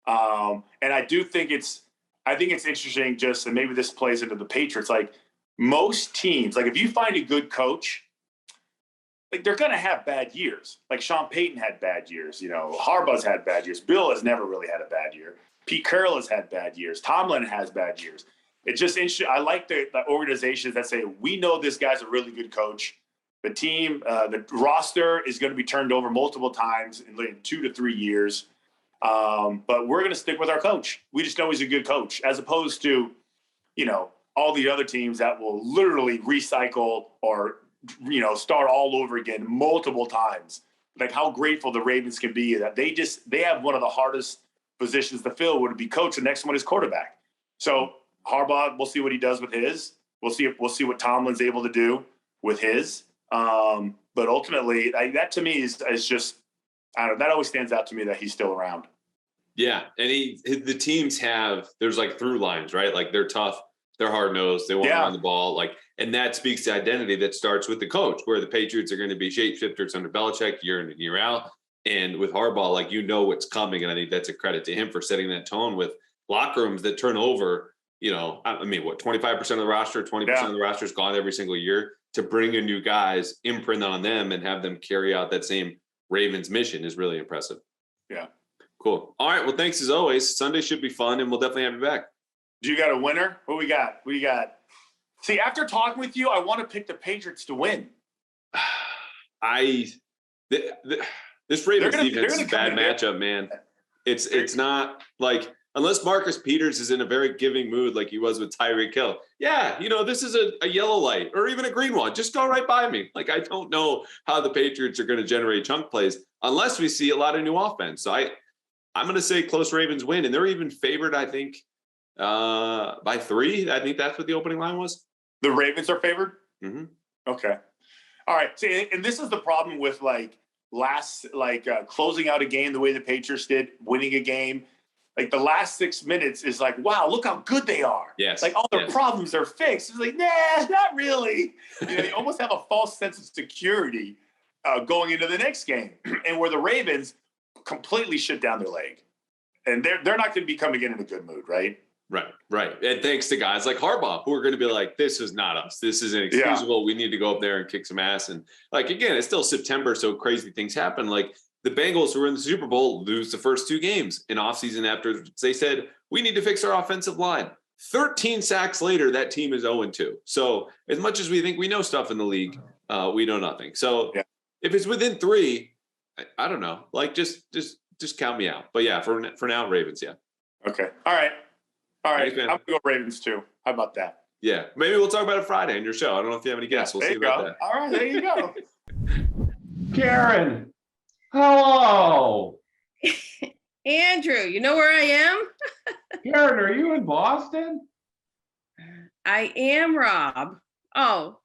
and I do think it's interesting. And maybe this plays into the Patriots. Like, most teams, if you find a good coach, they're going to have bad years. Like, Sean Payton had bad years. Harbaugh's had bad years. Bill has never really had a bad year. Pete Carroll has had bad years. Tomlin has bad years. It's just interesting. I like the organizations that say, we know this guy's a really good coach. The team, the roster is going to be turned over multiple times in 2 to 3 years. But we're going to stick with our coach. We just know he's a good coach, as opposed to, all the other teams that will literally recycle or start all over again multiple times. Like, how grateful the Ravens can be that they have one of the hardest positions to fill, would be coach. The next one is quarterback. So Harbaugh, we'll see what he does with his. We'll see what Tomlin's able to do with his. But ultimately, that to me is just, I don't know, that always stands out to me that he's still around. Yeah, and the teams there's through lines, right? Like, they're tough, they're hard nosed, they want to run the ball, and that speaks to identity that starts with the coach. Where the Patriots are going to be shapeshifters under Belichick year in and year out, and with Harbaugh, what's coming, and I think that's a credit to him for setting that tone with locker rooms that turn over. 25% of the roster, 20% of the roster is gone every single year. To bring in new guys, imprint on them, and have them carry out that same Ravens mission is really impressive. Yeah. Cool. All right. Well, thanks as always. Sunday should be fun, and we'll definitely have you back. Do you got a winner? What we got? We got See, after talking with you, I want to pick the Patriots to win. This Ravens defense is a bad matchup, man. It's not like, unless Marcus Peters is in a very giving mood like he was with Tyreek Hill. Yeah, this is a yellow light or even a green one. Just go right by me. Like, I don't know how the Patriots are going to generate chunk plays unless we see a lot of new offense. So I'm going to say close Ravens win, and they're even favored, I think, by 3. I think that's what the opening line was. The Ravens are favored? Mm-hmm. Okay. All right. See, and this is the problem with closing out a game the way the Patriots did, winning a game. Like the last 6 minutes is like, wow, look how good they are. Yes. Like all their problems are fixed. It's like, nah, not really. You almost have a false sense of security going into the next game, and where the Ravens completely shut down their leg, and they're not going to be coming in a good mood, right? Right. And thanks to guys like Harbaugh, who are going to be like, this is not us. This is inexcusable. Yeah. We need to go up there and kick some ass. And again, it's still September, so crazy things happen. Like the Bengals, who were in the Super Bowl, lose the first 2 games in offseason after they said, we need to fix our offensive line. 13 sacks later, that team is 0-2. So as much as we think we know stuff in the league, we know nothing. So if it's within 3, I don't know. Just count me out. But yeah, for now, Ravens, yeah. Okay. All right. Thanks, I'm going to go Ravens too. How about that? Yeah. Maybe we'll talk about it Friday on your show. I don't know if you have any guests. We'll see about that. All right. There you go. Karen. Hello. Andrew, you know where I am? Karen, are you in Boston? I am, Rob. Oh.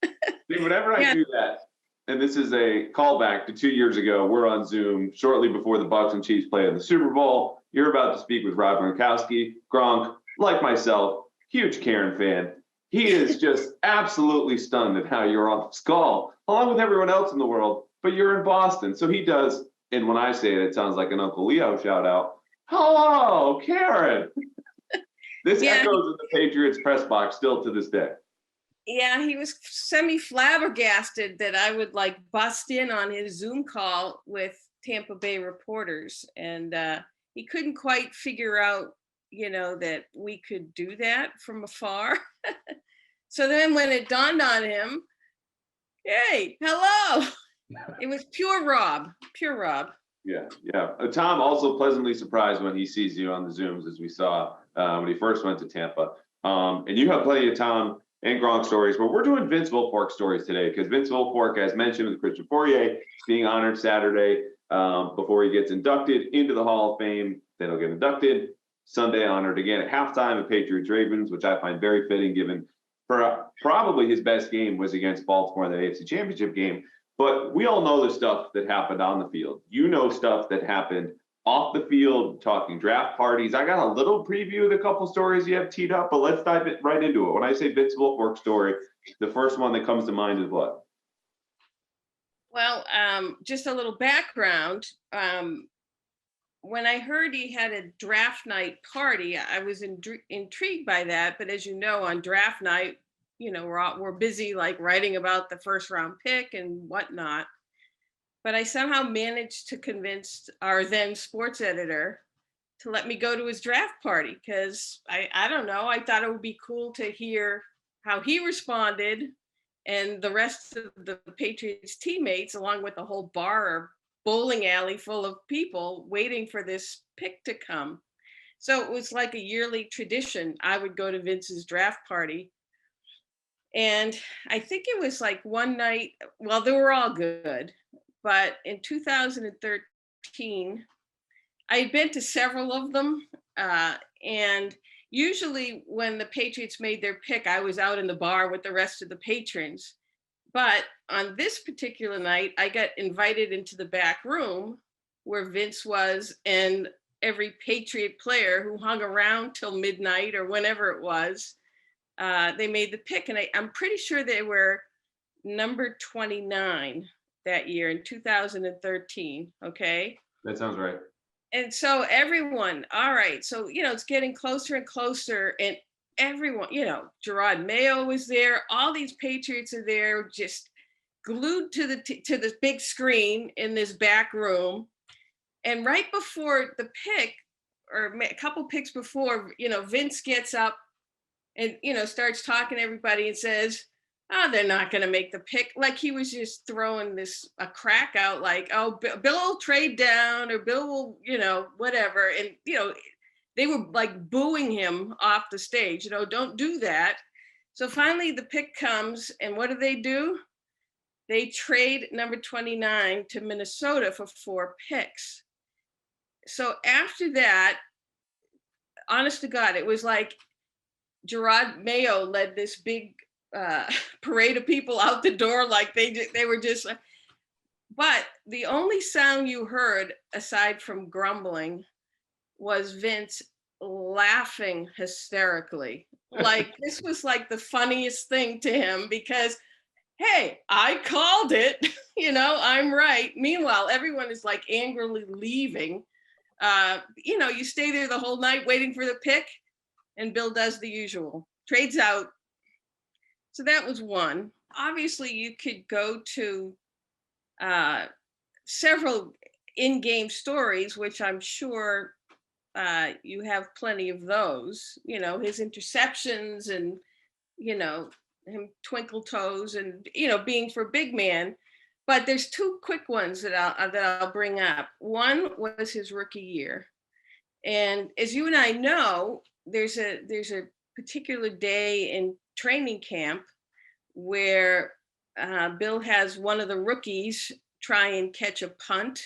See, whenever I do that, and this is a callback to 2 years ago, we're on Zoom shortly before the Bucs and Chiefs play in the Super Bowl. You're about to speak with Rob Gronkowski. Gronk, like myself, huge Karen fan. He is just absolutely stunned at how you're on this call, along with everyone else in the world, but you're in Boston. So he does, and when I say it, it sounds like an Uncle Leo shout out. Hello, Karen. This echoes in the Patriots press box still to this day. Yeah, he was semi-flabbergasted that I would bust in on his Zoom call with Tampa Bay reporters. And he couldn't quite figure out, that we could do that from afar. So then when it dawned on him, hey, hello. It was pure Rob. Yeah. Tom also pleasantly surprised when he sees you on the Zooms, as we saw when he first went to Tampa. And you have plenty of Tom and Gronk stories, but we're doing Vince Wilfork stories today because Vince Wilfork, as mentioned with Christian Fauria, being honored Saturday before he gets inducted into the Hall of Fame. Then he'll get inducted. Sunday, honored again at halftime at Patriots Ravens, which I find very fitting given probably his best game was against Baltimore in the AFC Championship game. But we all know the stuff that happened on the field. You know stuff that happened off the field, talking draft parties. I got a little preview of the couple stories you have teed up, but let's dive right into it. When I say Vince Wilfork story, the first one that comes to mind is what? Well, just a little background. When I heard he had a draft night party, I was intrigued by that. But as you know, on draft night, we're busy writing about the first round pick and whatnot. But I somehow managed to convince our then sports editor to let me go to his draft party because I don't know, I thought it would be cool to hear how he responded and the rest of the Patriots teammates, along with the whole bar or bowling alley full of people waiting for this pick to come. So it was like a yearly tradition. I would go to Vince's draft party. And I think it was one night, well, they were all good. But in 2013, I had been to several of them. And usually when the Patriots made their pick, I was out in the bar with the rest of the patrons. But on this particular night, I got invited into the back room where Vince was and every Patriot player who hung around till midnight or whenever it was. They made the pick. And I'm pretty sure they were number 29 that year in 2013. Okay. That sounds right. And so everyone, all right. So, it's getting closer and closer. And everyone, Gerard Mayo was there. All these Patriots are there, just glued to the big screen in this back room. And right before the pick, or a couple picks before, Vince gets up and, starts talking to everybody and says, oh, they're not going to make the pick. Like he was just throwing a crack out like, oh, Bill will trade down or Bill will, whatever. And, they were like booing him off the stage, don't do that. So finally the pick comes, and what do? They trade number 29 to Minnesota for 4 picks. So after that, honest to God, it was like Gerard Mayo led this big parade of people out the door, like they were just. But the only sound you heard, aside from grumbling, was Vince laughing hysterically. Like this was like the funniest thing to him because, hey, I called it, I'm right. Meanwhile, everyone is like angrily leaving. You stay there the whole night waiting for the pick, and Bill does the usual, trades out. So that was one. Obviously, you could go to several in-game stories, which I'm sure you have plenty of those, his interceptions and, him twinkle toes and, being for big man. But there's 2 quick ones that I'll bring up. One was his rookie year. And as you and I know, there's a particular day in training camp where Bill has one of the rookies try and catch a punt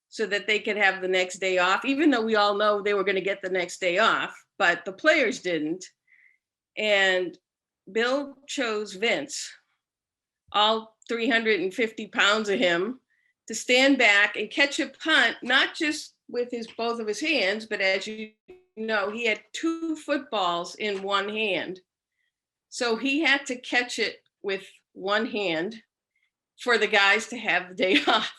so that they could have the next day off, even though we all know they were going to get the next day off, but the players didn't. And Bill chose Vince, all 350 pounds of him, to stand back and catch a punt, not just with both of his hands, but as you know, he had 2 footballs in one hand. So he had to catch it with one hand for the guys to have the day off.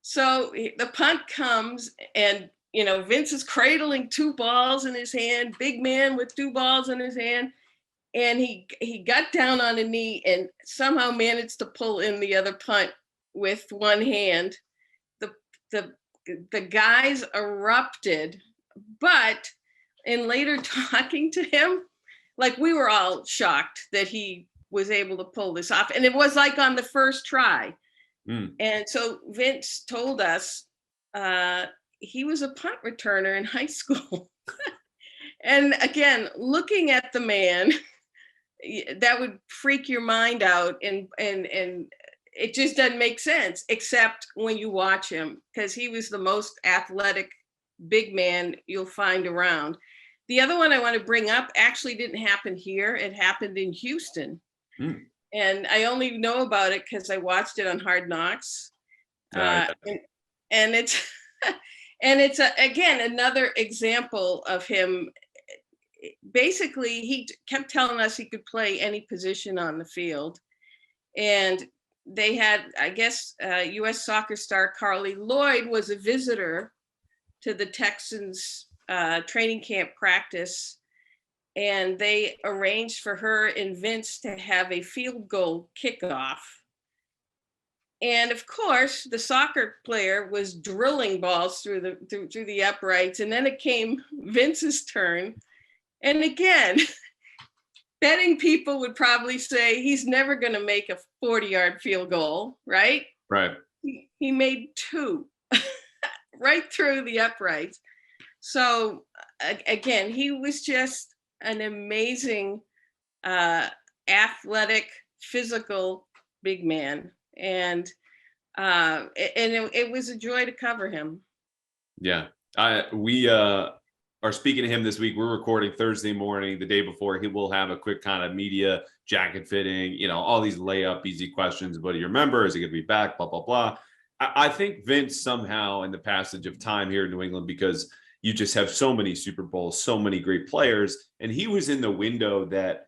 So the punt comes and, Vince is cradling 2 balls in his hand, big man with 2 balls in his hand. And he got down on a knee and somehow managed to pull in the other punt with one hand. The guys erupted, but in later talking to him, like we were all shocked that he was able to pull this off. And it was like on the first try. And so Vince told us he was a punt returner in high school. And again, looking at the man, that would freak your mind out. And it just doesn't make sense, except when you watch him, because he was the most athletic big man you'll find around. The other one I want to bring up actually didn't happen here. It happened in Houston. And I only know about it because I watched it on Hard Knocks. And it's again, another example of him. Basically, he kept telling us he could play any position on the field. And they had, I guess, U.S. soccer star Carly Lloyd was a visitor to the Texans training camp practice. And they arranged for her and Vince to have a field goal kickoff. And of course, the soccer player was drilling balls through the uprights. And then it came Vince's turn. And again, betting people would probably say he's never going to make a 40-yard field goal, right? Right. He made 2 right through the uprights. So again, he was just an amazing, athletic, physical big man, and it was a joy to cover him. Yeah, we are speaking to him this week. We're recording Thursday morning, the day before. He will have a quick kind of media jacket fitting, all these layup easy questions. What do you remember? Is he going to be back? Blah blah blah. I think Vince somehow, in the passage of time here in New England, because you just have so many Super Bowls, so many great players. And he was in the window that,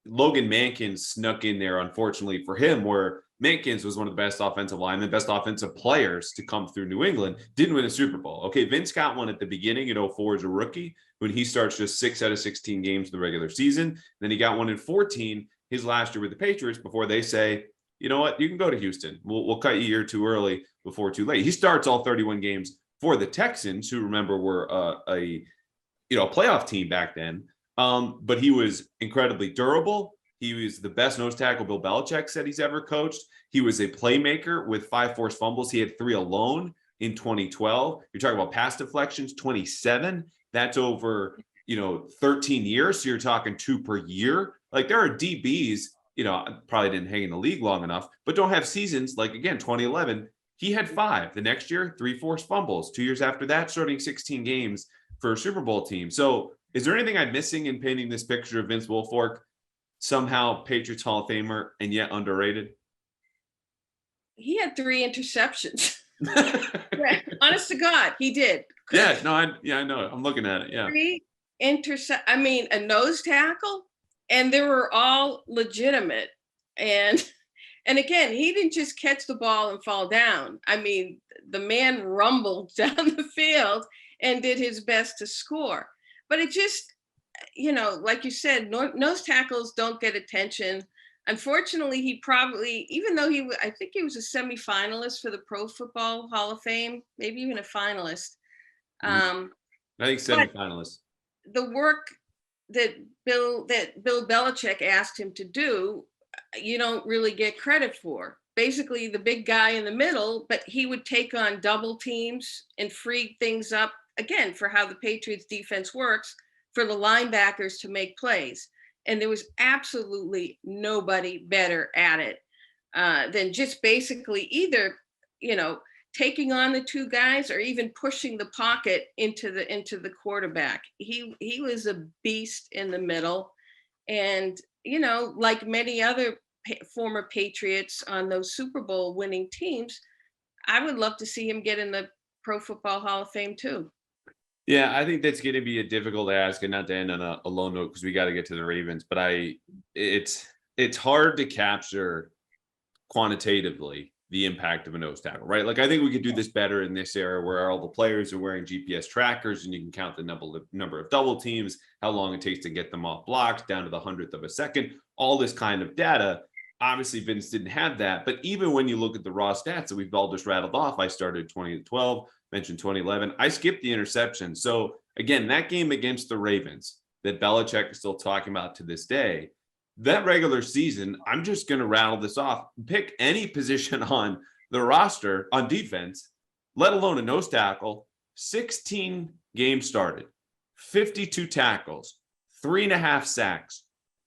Logan Mankins snuck in there, unfortunately for him, where Mankins was one of the best offensive linemen, best offensive players to come through New England, didn't win a Super Bowl. Okay, Vince got one at the beginning in 2004 as a rookie when he starts just 6 out of 16 games in the regular season. Then he got one in 2014, his last year with the Patriots, before they say, you know what, you can go to Houston. We'll cut you a year too early before too late. He starts all 31 games for the Texans, who remember were a playoff team back then. But he was incredibly durable. He was the best nose tackle Bill Belichick said he's ever coached. He was a playmaker with 5 forced fumbles. He had 3 alone in 2012. You're talking about pass deflections, 27. That's over, 13 years. So you're talking 2 per year. Like there are DBs, probably didn't hang in the league long enough, but don't have seasons like, again, 2011. He had 5. The next year, 3 forced fumbles. 2 years after that, starting 16 games for a Super Bowl team. So is there anything I'm missing in painting this picture of Vince Wilfork, somehow Patriots Hall of Famer and yet underrated? He had 3 interceptions. Yeah, honest to God, he did. Yeah, no, I know. I'm looking at it. Yeah. 3 a nose tackle, and they were all legitimate. And again, he didn't just catch the ball and fall down. I mean, the man rumbled down the field and did his best to score. But it just, like you said, nose tackles don't get attention. Unfortunately, he probably, even though I think he was a semifinalist for the Pro Football Hall of Fame, maybe even a finalist. I think semifinalist. The work that Bill Belichick asked him to do, you don't really get credit for. Basically, the big guy in the middle, but he would take on double teams and free things up, again, for how the Patriots defense works, for the linebackers to make plays. And there was absolutely nobody better at it than just basically either, taking on the 2 guys or even pushing the pocket into the quarterback. He was a beast in the middle. And, like many other former Patriots on those Super Bowl winning teams, I would love to see him get in the Pro Football Hall of Fame too. Yeah, I think that's going to be a difficult ask, and not to end on a low note because we got to get to the Ravens. But it's hard to capture quantitatively the impact of a nose tackle, right? Like I think we could do this better in this era where all the players are wearing GPS trackers and you can count the number of double teams, how long it takes to get them off blocks down to the 100th of a second, all this kind of data. Obviously, Vince didn't have that. But even when you look at the raw stats that we've all just rattled off, I started 2012, mentioned 2011. I skipped the interception. So again, that game against the Ravens that Belichick is still talking about to this day, that regular season, I'm just going to rattle this off. Pick any position on the roster on defense, let alone a nose tackle. 16 games started, 52 tackles, 3.5 sacks,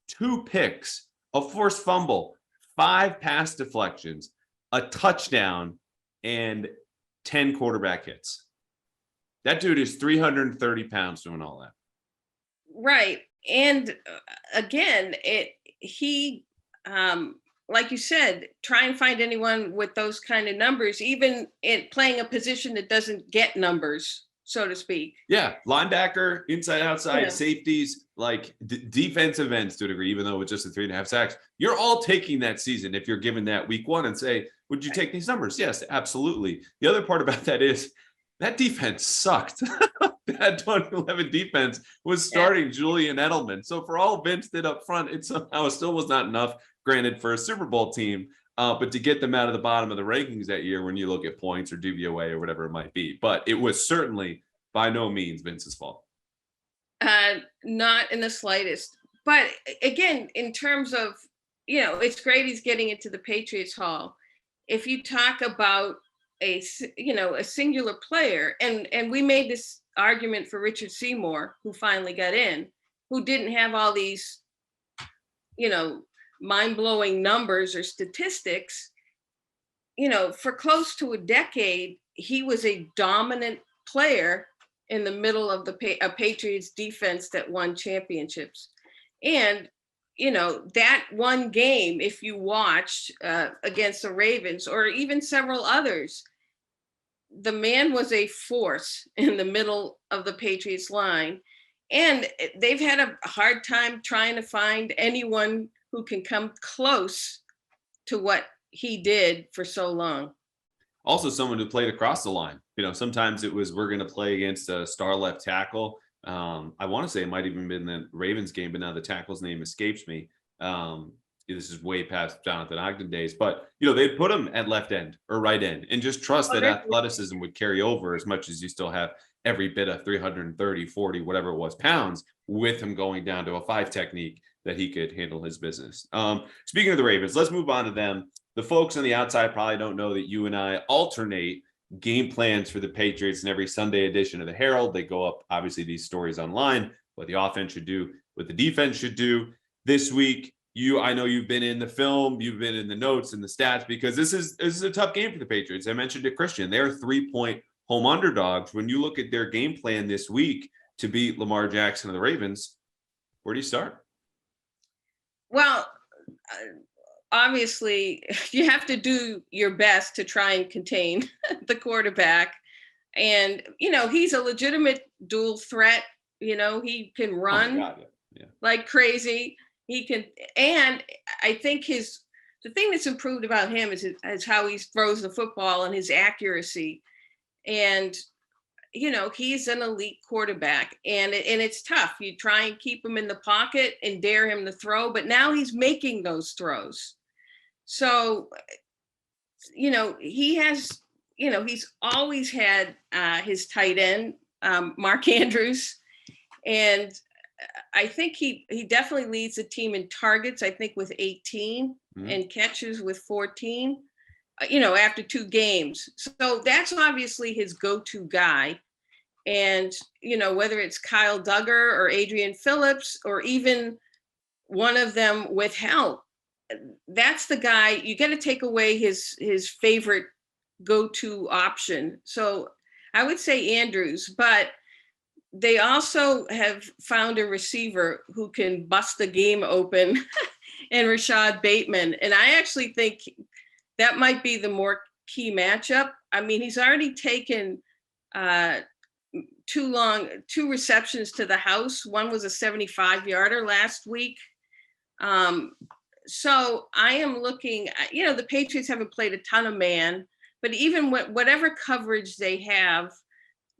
2 picks, a forced fumble, 5 pass deflections, a touchdown, and 10 quarterback hits. That dude is 330 pounds doing all that. Right. And again, like you said, try and find anyone with those kind of numbers, even in playing a position that doesn't get numbers, so to speak. Yeah, linebacker, inside, outside, safeties, like defensive ends to a degree, even though it's just a 3.5 sacks. You're all taking that season if you're given that week 1 and say, would you take these numbers? Yes, absolutely. The other part about that is that defense sucked. That 2011 defense was starting Julian Edelman. So for all Vince did up front, it somehow still was not enough, granted, for a Super Bowl team, but to get them out of the bottom of the rankings that year when you look at points or DVOA or whatever it might be. But it was certainly by no means Vince's fault. Not in the slightest. But again, in terms of, it's great he's getting into the Patriots Hall. If you talk about a singular player, and we made this argument for Richard Seymour, who finally got in, who didn't have all these, mind-blowing numbers or statistics, for close to a decade, he was a dominant player in the middle of a Patriots defense that won championships. And, that one game, if you watched against the Ravens or even several others, the man was a force in the middle of the Patriots line. And they've had a hard time trying to find anyone who can come close to what he did for so long. Also someone who played across the line. Sometimes it was, we're going to play against a star left tackle. I want to say it might even been the Ravens game, but now the tackle's name escapes me. this is way past Jonathan Ogden days, but they'd put him at left end or right end and just trust that athleticism would carry over as much as you still have every bit of 330, 40, whatever it was, pounds with him going down to a 5 technique that he could handle his business. Speaking of the Ravens, let's move on to them. The folks on the outside probably don't know that you and I alternate game plans for the Patriots in every Sunday edition of the Herald. They go up, obviously, these stories online, what the offense should do, what the defense should do. This week, I know you've been in the film, you've been in the notes and the stats, because this is a tough game for the Patriots. I mentioned to Christian, they're 3-point home underdogs. When you look at their game plan this week to beat Lamar Jackson and the Ravens, where do you start? Well, obviously, you have to do your best to try and contain the quarterback. And, he's a legitimate dual threat. He can run like crazy. He can, and I think the thing that's improved about him is how he throws the football and his accuracy. And, he's an elite quarterback, and it's tough. You try and keep him in the pocket and dare him to throw, but now he's making those throws. So, he has, he's always had his tight end, Mark Andrews, and I think he definitely leads the team in targets, I think with 18 and catches with 14, after 2 games. So that's obviously his go-to guy. And, whether it's Kyle Duggar or Adrian Phillips, or even one of them with help, that's the guy. You got to take away his favorite go-to option. So I would say Andrews, but they also have found a receiver who can bust the game open in Rashad Bateman. And I actually think that might be the more key matchup. I mean, he's already taken 2 receptions to the house. One was a 75-yarder last week. So I am looking, the Patriots haven't played a ton of man, but even whatever coverage they have,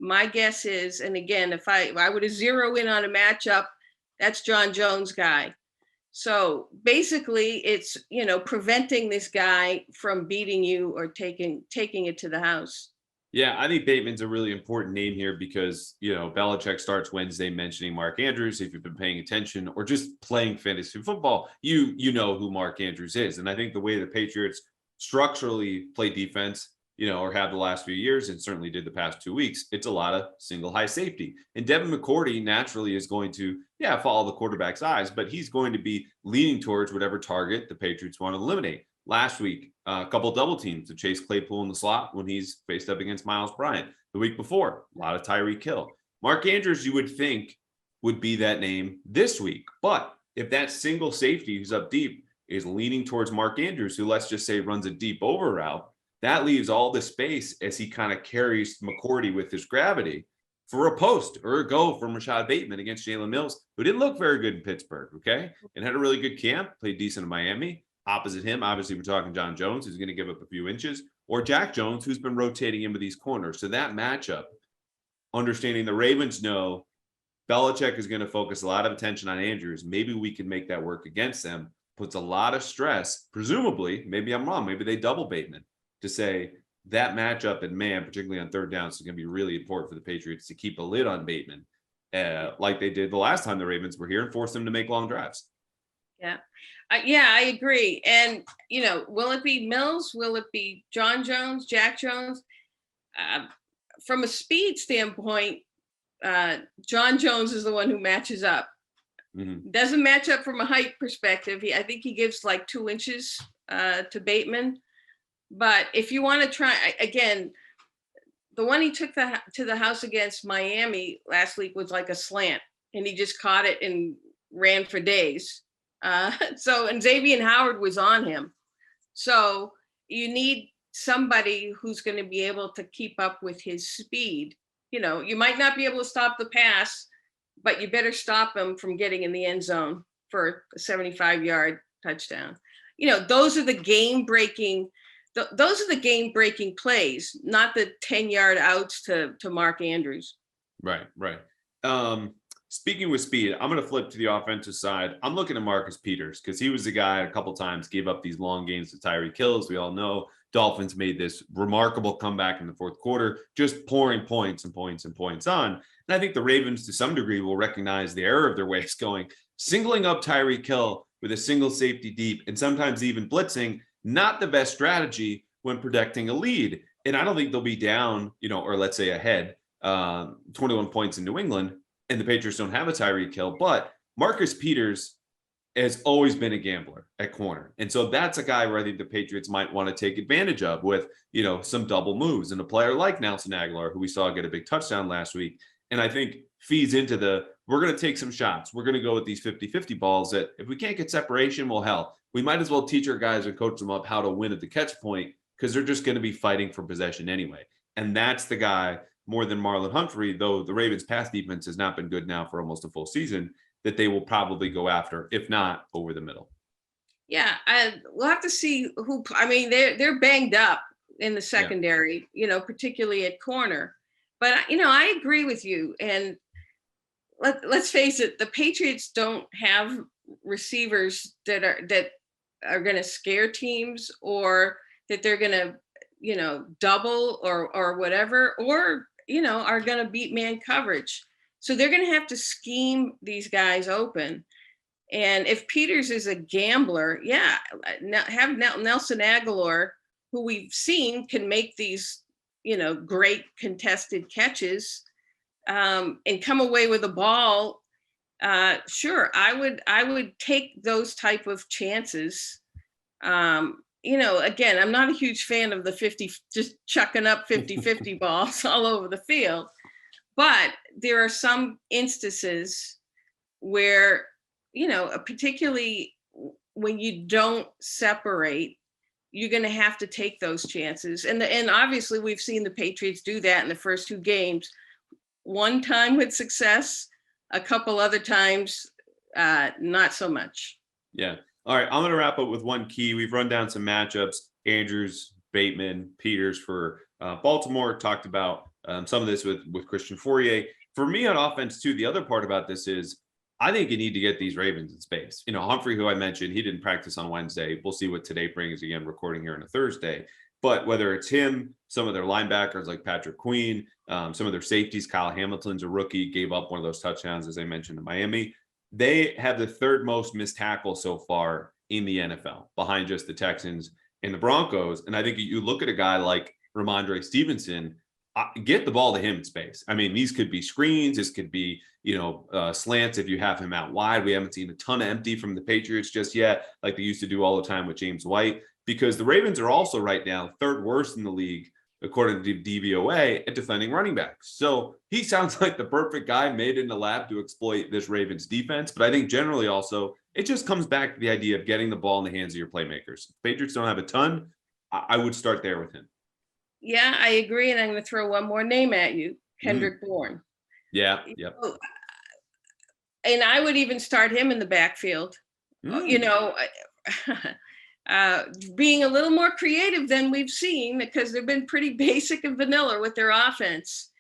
my guess is, and again, if I were to zero in on a matchup, that's John Jones' guy. So basically it's, preventing this guy from beating you or taking it to the house. Yeah, I think Bateman's a really important name here because, Belichick starts Wednesday mentioning Mark Andrews. If you've been paying attention or just playing fantasy football, you know who Mark Andrews is. And I think the way the Patriots structurally play defense, or have the last few years, and certainly did the past 2 weeks, it's a lot of single high safety. And Devin McCourty naturally is going to, follow the quarterback's eyes, but he's going to be leaning towards whatever target the Patriots want to eliminate. Last week, a couple double teams to Chase Claypool in the slot when he's faced up against Miles Bryant. The week before, a lot of Tyreek Hill. Mark Andrews, you would think, would be that name this week. But if that single safety who's up deep is leaning towards Mark Andrews, who let's just say runs a deep over route, that leaves all the space as he kind of carries McCourty with his gravity for a post or a go from Rashad Bateman against Jalen Mills, who didn't look very good in Pittsburgh, okay? And had a really good camp, played decent in Miami. Opposite him, obviously, we're talking John Jones, who's going to give up a few inches, or Jack Jones, who's been rotating in with these corners. So that matchup, understanding the Ravens know Belichick is going to focus a lot of attention on Andrews. Maybe we can make that work against them. Puts a lot of stress, presumably, maybe I'm wrong, maybe they double Bateman, to say that matchup and man, particularly on third down, is going to be really important for the Patriots to keep a lid on Bateman, like they did the last time the Ravens were here and force them to make long drives. Yeah. I agree. And, will it be Mills? Will it be John Jones, Jack Jones? From a speed standpoint, John Jones is the one who matches up. Mm-hmm. Doesn't match up from a height perspective. I think he gives like 2 inches to Bateman. But if you want to try, again, the one he took to the house against Miami last week was like a slant, and he just caught it and ran for days. And Xavier Howard was on him. So you need somebody who's going to be able to keep up with his speed. You might not be able to stop the pass, but you better stop him from getting in the end zone for a 75-yard touchdown. Those are the game-breaking plays, not the 10-yard outs to Mark Andrews. Right. Speaking with speed, I'm going to flip to the offensive side. I'm looking at Marcus Peters because he was the guy a couple times gave up these long games to Tyreek Hill. As we all know, Dolphins made this remarkable comeback in the fourth quarter, just pouring points and points and points on. And I think the Ravens, to some degree, will recognize the error of their ways going, singling up Tyreek Hill with a single safety deep and sometimes even blitzing, not the best strategy when protecting a lead. And I don't think they'll be down, or let's say ahead, 21 points in New England, and the Patriots don't have a Tyreek Hill. But Marcus Peters has always been a gambler at corner. And so that's a guy where I think the Patriots might want to take advantage of with, some double moves. And a player like Nelson Aguilar, who we saw get a big touchdown last week, and I think feeds into we're going to take some shots. We're going to go with these 50-50 balls that if we can't get separation, well, hell, we might as well teach our guys and coach them up how to win at the catch point because they're just going to be fighting for possession anyway. And that's the guy more than Marlon Humphrey, though the Ravens' pass defense has not been good now for almost a full season, that they will probably go after, if not over the middle. Yeah, we'll have to see who. I mean, they're banged up in the secondary, particularly at corner. But I agree with you. And let's face it, the Patriots don't have receivers that are going to scare teams, or that they're going to double or whatever, or are going to beat man coverage. So they're going to have to scheme these guys open. And if Peters is a gambler, have Nelson Aguilar, who we've seen can make these, great contested catches and come away with a ball. Sure, I would take those type of chances. Again, I'm not a huge fan of the 50, just chucking up 50-50 balls all over the field. But there are some instances where, particularly when you don't separate, you're going to have to take those chances. And obviously we've seen the Patriots do that in the first two games. One time with success, a couple other times, not so much. Yeah. All right. I'm going to wrap up with one key. We've run down some matchups, Andrews, Bateman, Peters for Baltimore, talked about some of this with Christian Fauria. For me on offense too, the other part about this is I think you need to get these Ravens in space. Humphrey, who I mentioned, he didn't practice on Wednesday. We'll see what today brings, again, recording here on a Thursday. But whether it's him, some of their linebackers like Patrick Queen, some of their safeties, Kyle Hamilton's a rookie, gave up one of those touchdowns, as I mentioned, to Miami. They have the third most missed tackles so far in the NFL, behind just the Texans and the Broncos. And I think you look at a guy like Ramondre Stevenson, get the ball to him in space. I mean, these could be screens. This could be, slants if you have him out wide. We haven't seen a ton of empty from the Patriots just yet, like they used to do all the time with James White, because the Ravens are also right now third worst in the league, according to DVOA, at defending running backs. So he sounds like the perfect guy made in the lab to exploit this Ravens defense. But I think generally also, it just comes back to the idea of getting the ball in the hands of your playmakers. If Patriots don't have a ton, I would start there with him. Yeah, I agree. And I'm going to throw one more name at you, Kendrick Bourne. Yeah, yep. And I would even start him in the backfield, being a little more creative than we've seen, because they've been pretty basic and vanilla with their offense.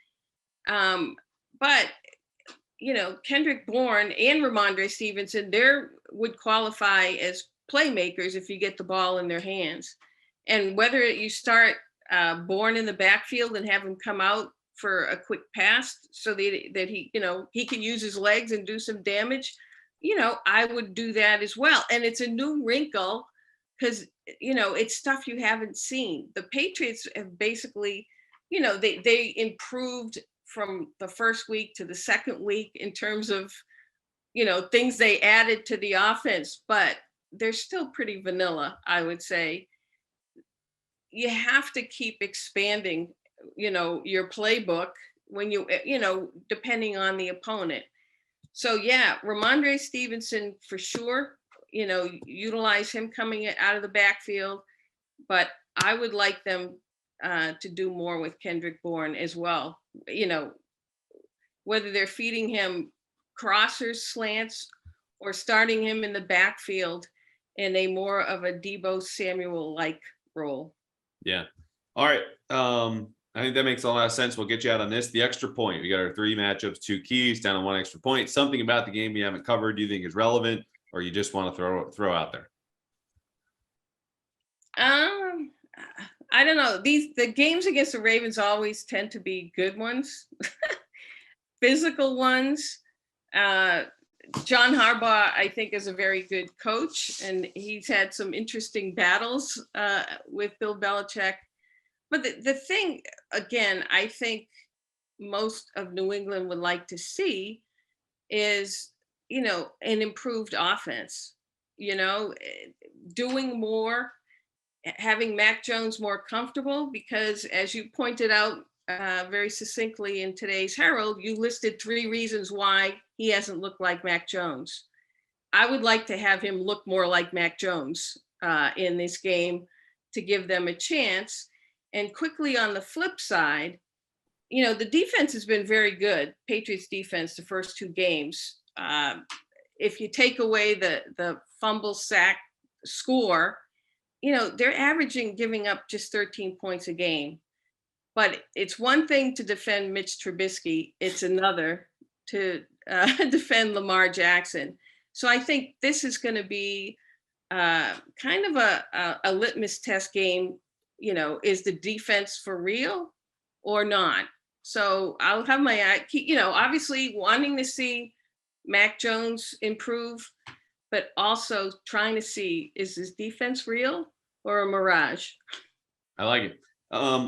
But, Kendrick Bourne and Ramondre Stevenson, would qualify as playmakers if you get the ball in their hands. And whether you start Bourne in the backfield and have him come out for a quick pass so that he can use his legs and do some damage, I would do that as well. And it's a new wrinkle because, it's stuff you haven't seen. The Patriots have basically, they improved from the first week to the second week in terms of, things they added to the offense, but they're still pretty vanilla, I would say. You have to keep expanding, your playbook when depending on the opponent. So yeah, Ramondre Stevenson for sure, utilize him coming out of the backfield, but I would like them to do more with Kendrick Bourne as well. Whether they're feeding him crossers, slants, or starting him in the backfield in a more of a Deebo Samuel-like role. Yeah. All right. I think that makes a lot of sense. We'll get you out on this. The extra point. We got our 3 matchups, 2 keys, down to 1 extra point. Something about the game you haven't covered you think is relevant, or you just want to throw out there? I don't know. The games against the Ravens always tend to be good ones, physical ones. John Harbaugh, I think, is a very good coach, and he's had some interesting battles with Bill Belichick. But the thing, again, I think most of New England would like to see is, an improved offense, doing more, having Mac Jones more comfortable, because as you pointed out very succinctly in today's Herald, you listed 3 reasons why he hasn't looked like Mac Jones. I would like to have him look more like Mac Jones in this game to give them a chance. And quickly on the flip side, the defense has been very good. Patriots defense, the first 2 games. If you take away the fumble sack score, they're averaging giving up just 13 points a game. But it's one thing to defend Mitch Trubisky. It's another to defend Lamar Jackson. So I think this is going to be kind of a litmus test game. Is the defense for real or not? So I'll have my eye, obviously wanting to see Mac Jones improve, but also trying to see, is this defense real or a mirage? I like it.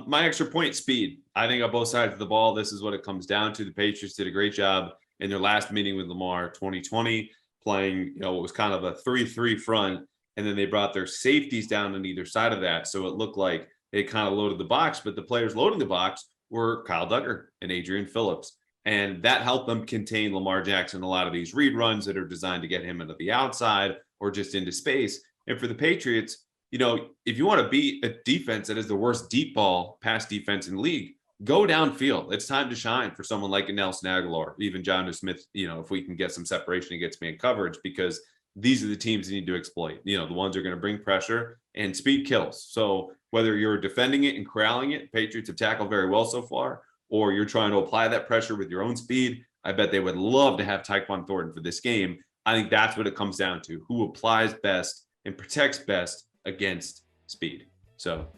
My extra point, speed. I think on both sides of the ball, this is what it comes down to. The Patriots did a great job in their last meeting with Lamar 2020, playing, what was kind of a 3-3 front. And then they brought their safeties down on either side of that. So it looked like they kind of loaded the box, but the players loading the box were Kyle Duggar and Adrian Phillips. And that helped them contain Lamar Jackson, a lot of these read runs that are designed to get him into the outside or just into space. And for the Patriots, if you want to beat a defense that is the worst deep ball pass defense in the league, go downfield. It's time to shine for someone like a Nelson Aguilar, even Jonnu Smith, if we can get some separation against man coverage, because these are the teams you need to exploit. The ones that are going to bring pressure, and speed kills. So whether you're defending it and corralling it, Patriots have tackled very well so far, or you're trying to apply that pressure with your own speed, I bet they would love to have Tyquan Thornton for this game. I think that's what it comes down to, who applies best and protects best against speed. So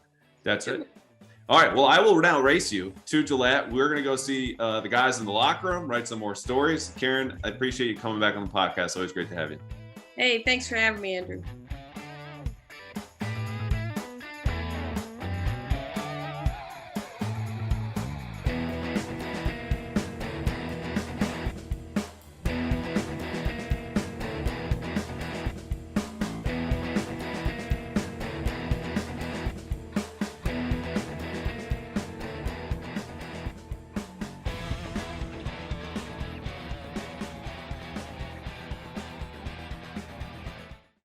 that's it. All right. Well, I will now race you to Gillette. We're going to go see the guys in the locker room, write some more stories. Karen, I appreciate you coming back on the podcast. Always great to have you. Hey, thanks for having me, Andrew.